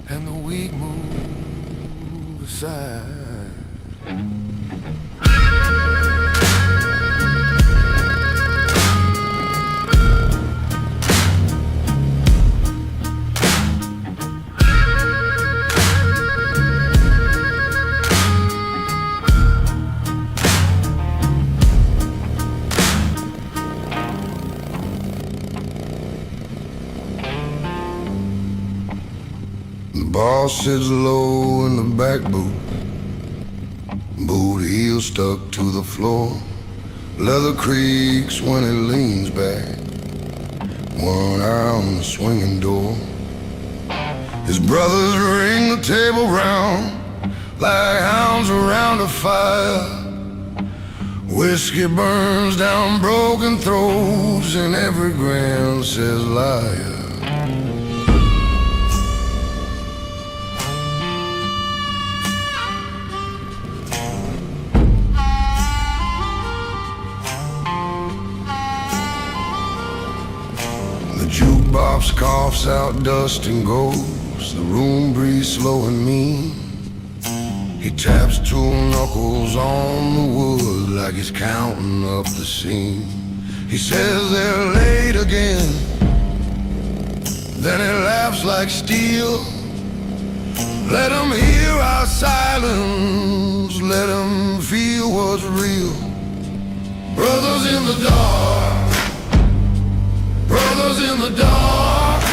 and the weak move aside. The boss sits low in the back booth, boot heel stuck to the floor. Leather creaks when he leans back, one eye on the swinging door. His brothers ring the table round like hounds around a fire. Whiskey burns down broken throats and every grin says liar. The jukebox coughs out dust and ghosts. The room breathes slow and mean. He taps two knuckles on the wood like he's counting up the scene. He says they're late again, then he laughs like steel. Let 'em hear our silence, let 'em feel what's real. Brothers in the dark, brothers in the dark.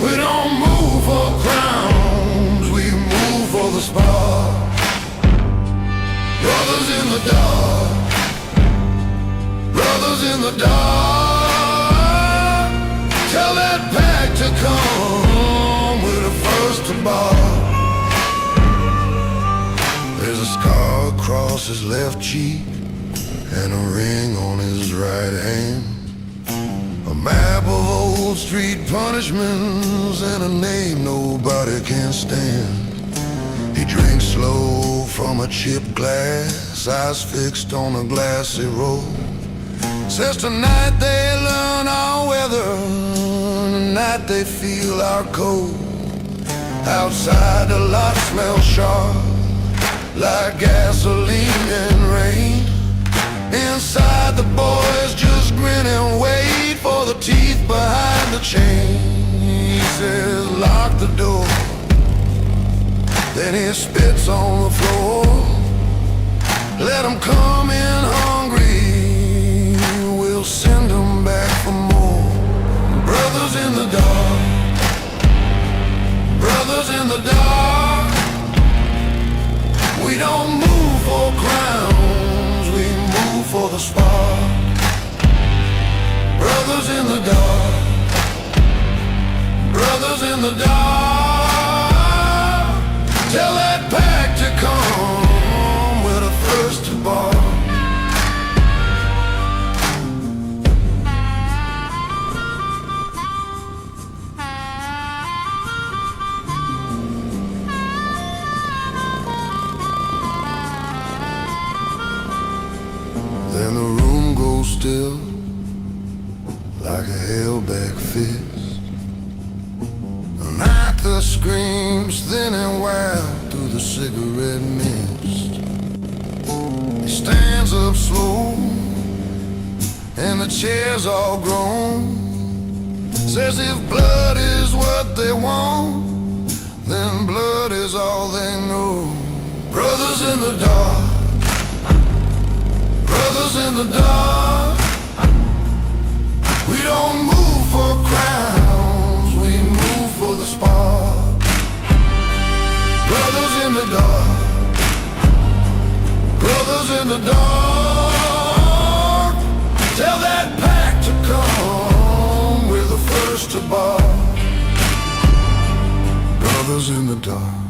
We don't move for crowns, we move for the spark. Brothers in the dark, brothers in the dark. Tell that pack to come, we're the first to bar. There's a scar across his left cheek and a ring on his right hand. A map of old street punishments and a name nobody can stand. He drinks slow from a chipped glass, eyes fixed on a glassy road. Says tonight they learn our weather, tonight they feel our cold. Outside the lot smells sharp, like gasoline and rain. Inside the boys just grin and wait for the teeth behind the chain. He says lock the door, then he spits on the floor. Let 'em come in hungry, we'll send 'em back for more. Brothers in the dark, brothers in the dark. We don't move for crowns, we move for the spark. Brothers in the dark, brothers in the dark. Tell that pack to come, we're the first to bar. Then the room goes still like a held-back fist. The night the screams thin and wild through the cigarette mist. He stands up slow and the chair's all grown. Says if blood is what they want, then blood is all they know. Brothers in the dark, brothers in the dark. We don't move for crowns, we move for the spark. Brothers in the dark, brothers in the dark. Tell that pack to come, we're the first to bar. Brothers in the dark,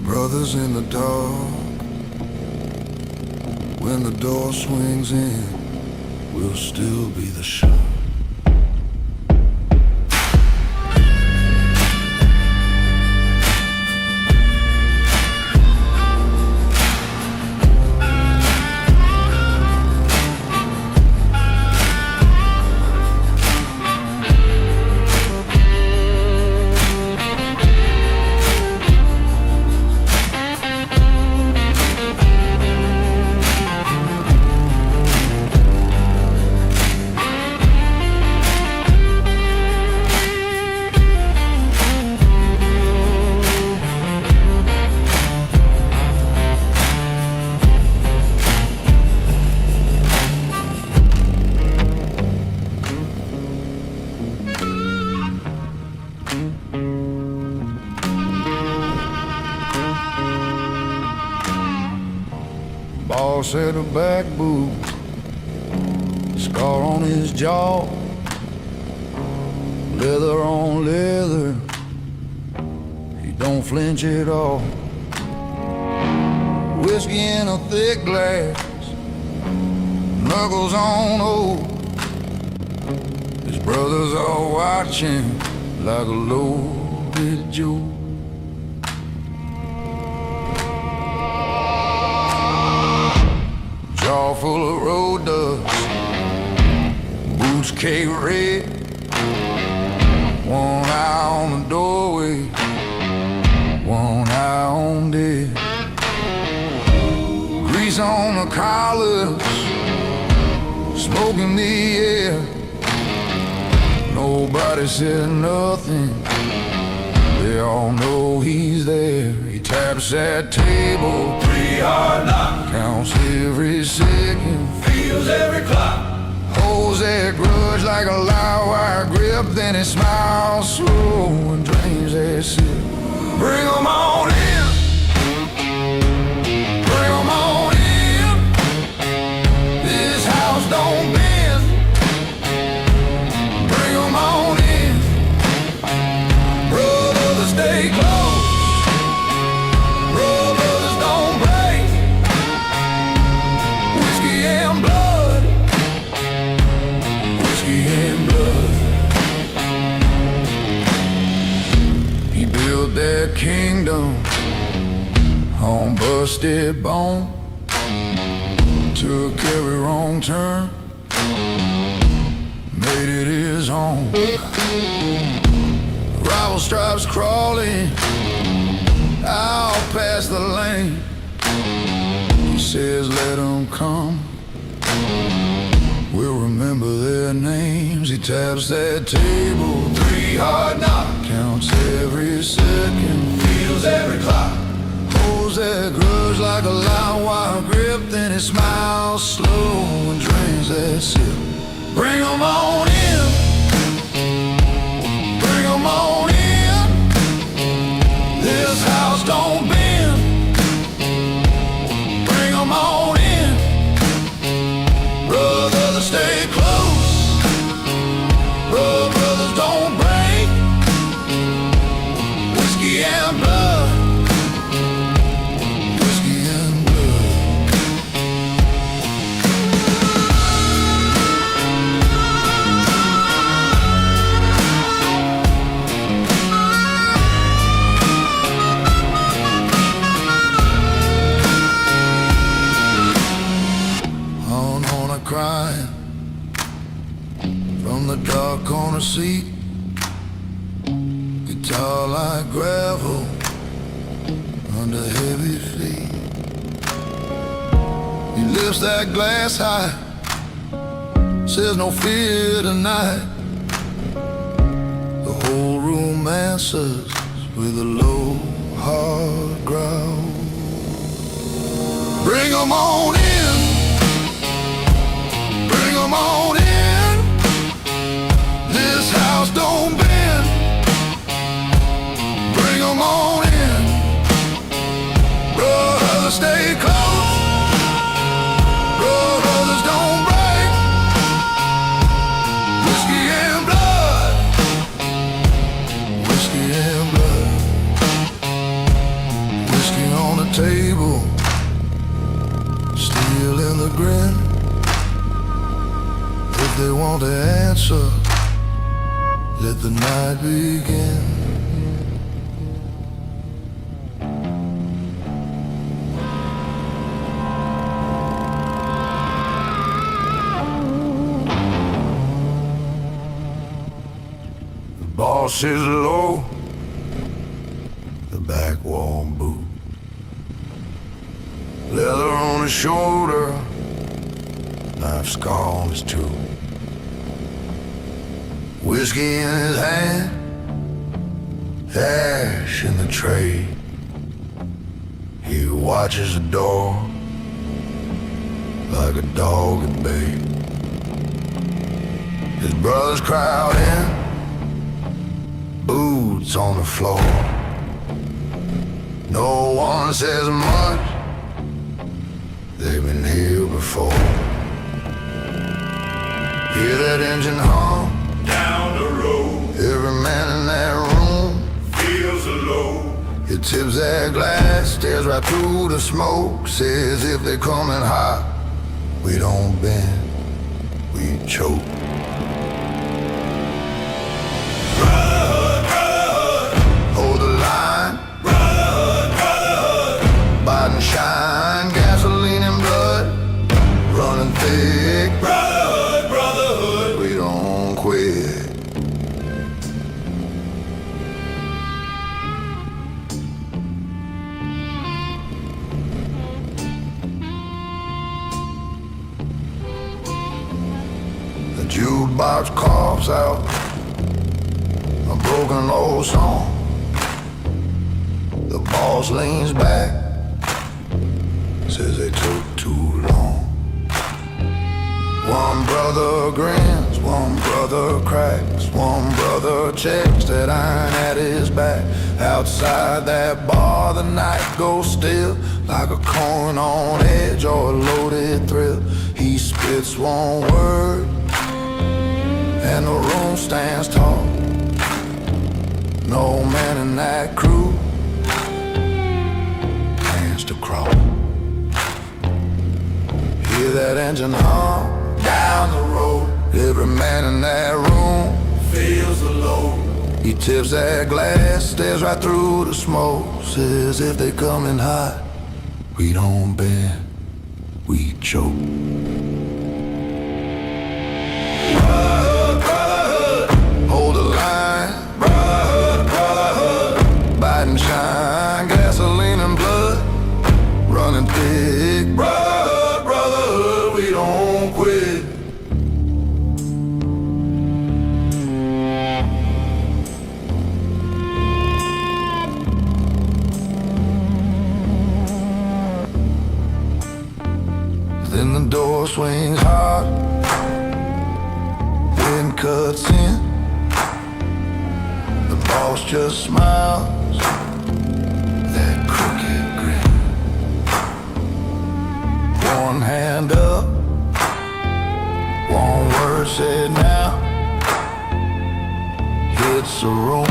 brothers in the dark. When the door swings in, we'll still be the shot. Boss had a back boot, scar on his jaw, leather on leather, he don't flinch at all. Whiskey in a thick glass, knuckles on old. His brothers are watching like a loaded Joe. Jaw full of road dust, boots cake red, one eye on the doorway, one eye on dead. Grease on the collars, smoke in the air. Nobody said nothing, they all know he's there. He taps that table, 3 hard knocks, counts every second, feels every clock. holds that grudge like a live wire grip. Then he smiles slow and drains that sip. Bring 'em on in, bring 'em on in. This house don't bend. Bring 'em on in, brothers stay close, brothers don't break. Whiskey and blood, whiskey and blood. He built that kingdom on busted bone, took every wrong turn, made it his own. Rival stripes crawling out past the lane. He says let 'em come, we'll remember their names. He taps that table, 3 hard knocks, counts every second, feels every clock. holds that grudge like a live wire grip. Then he smiles slow and drains that sip. Bring 'em on in, bring 'em on in. This house don't bend. Bring 'em on in, brothers stay close, brothers don't break. Whiskey and blood, whiskey and blood. On a crying from the dark corner seat, guitar like gravel under heavy feet. He lifts that glass high, says no fear tonight. The whole room answers with a low, hard growl. Bring 'em on in, bring 'em on in. This house don't bend. Bring 'em on in. Brothers, stay close. Brothers, don't break. Whiskey and blood. Whiskey and blood. Whiskey on the table. Still in the grin. If they want the answer, let the night begin. The boss is low, the back won't boot. Leather on his shoulder, knife scar on his tooth. Whiskey in his hand, ash in the tray. He watches the door like a dog at bay. His brothers crowd in, boots on the floor. No one says much, they've been here before. Hear that engine hum Down the road, every man in that room. feels alone. He tips that glass, stares right through the smoke. Says if they're coming hot, we don't bend, we choke. Brotherhood, brotherhood, Hold the line, brotherhood, brotherhood. bite and shine, gasoline and blood, running thick. Brotherhood, brotherhood. We don't quit. The jukebox coughs out a broken old song. The boss leans back, says they took too long. One brother grins, one brother cracks, one brother checks that iron at his back. Outside that bar, the night goes still, like a coin on edge or a loaded thrill. He spits one word, and the room stands tall. No man in that crew plans to crawl. Hear that engine hum down the road. Every man in that room Feels alone. he tips that glass, stares right through the smoke. Says if they coming hot, we don't bend, we choke. Brotherhood, brotherhood, Hold the line, brotherhood, brotherhood. bite and shine, gasoline and blood, running thick. Brotherhood, brotherhood, We don't quit. Then the door swings hard, wind cuts in. The boss just smiles, that crooked grin. One hand up, one word said now. Hits the room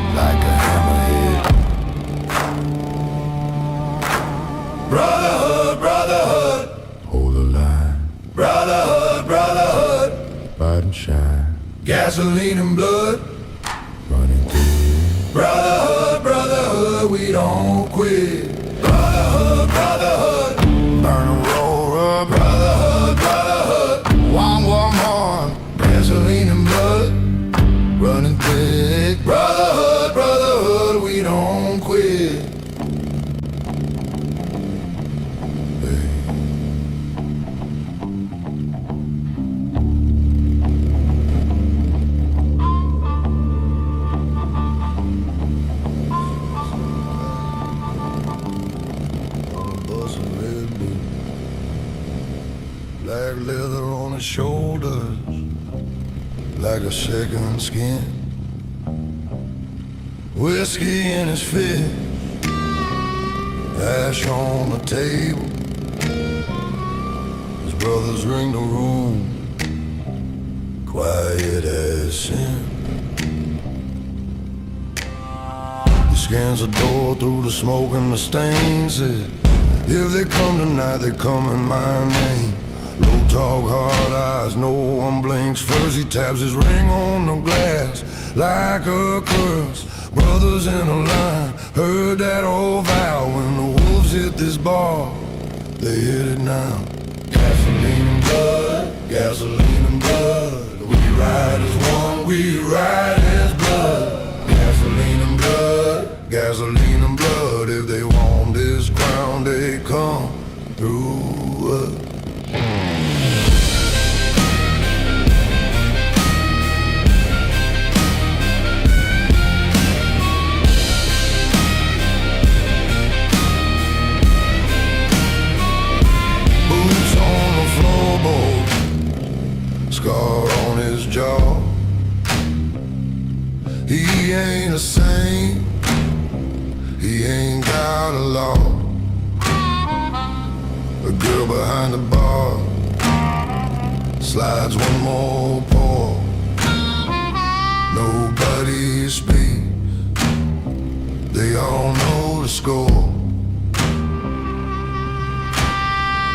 like a hammerhead. brotherhood, brotherhood, Hold the line, brotherhood, brotherhood. bite and shine, Gasoline and blood. running through. Brotherhood, brotherhood, we don't quit. Brotherhood, brotherhood, Burn a roll up, brotherhood, brotherhood. one more. Gasoline and blood. Running thick, Brotherhood, brotherhood, we don't quit. black leather on his shoulders, like a second skin. Whiskey in his fist, ash on the table. His brothers ring the room, quiet as sin. He scans the door through the smoke and the stains. Says, if they come tonight, they come in my name. Low talk, hard eyes, no one blinks. First he taps his ring on the glass like a curse. Brothers in a line, heard that old vow. When the wolves hit this bar, they hit it now. Gasoline and blood, gasoline and blood. We ride as one, we ride as blood. Gasoline and blood, gasoline and blood. If they want this crown, they come through us. Boots on the floorboard, scar on his jaw. He ain't a saint, he ain't got a law. A girl behind the bar slides one more pour. Nobody speaks, they all know the score.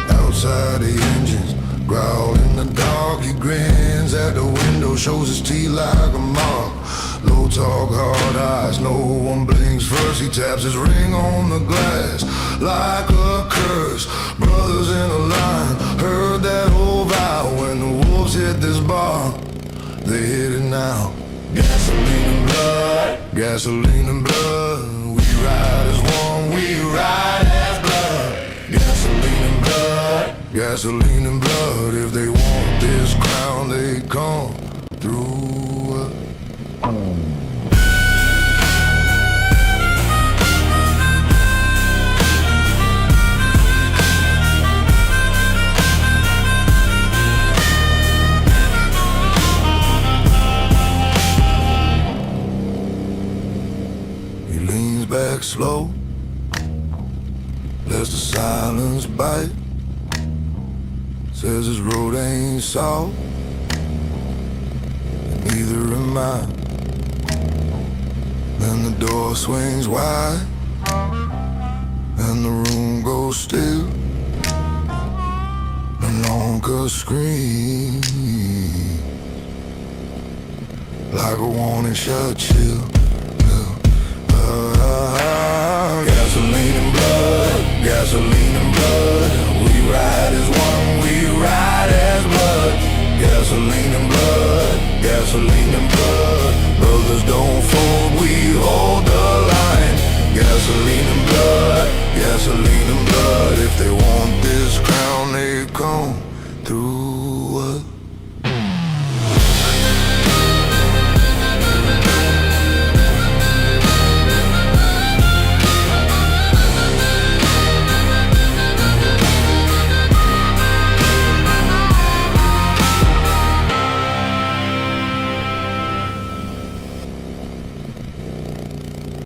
Outside the engines growl in the dark. He grins at the window, shows his teeth like a mark. Low talk, hard eyes, no one blinks. First he taps his ring on the glass like a curse. Brothers in a line, heard that old vow. When the wolves hit this bar, they hit it now. Gasoline and blood, gasoline and blood. We ride as one, we ride as blood. Gasoline and blood, gasoline and blood. If they want this crown, they come through us. He leans back slow, lets the silence bite. Says his road ain't soft, and neither am I. Then the door swings wide, and the room goes still. And Lonka screams like a warning shot chill. Gasoline and blood, gasoline and blood. We ride as one, we ride as blood. Gasoline and blood, gasoline and blood.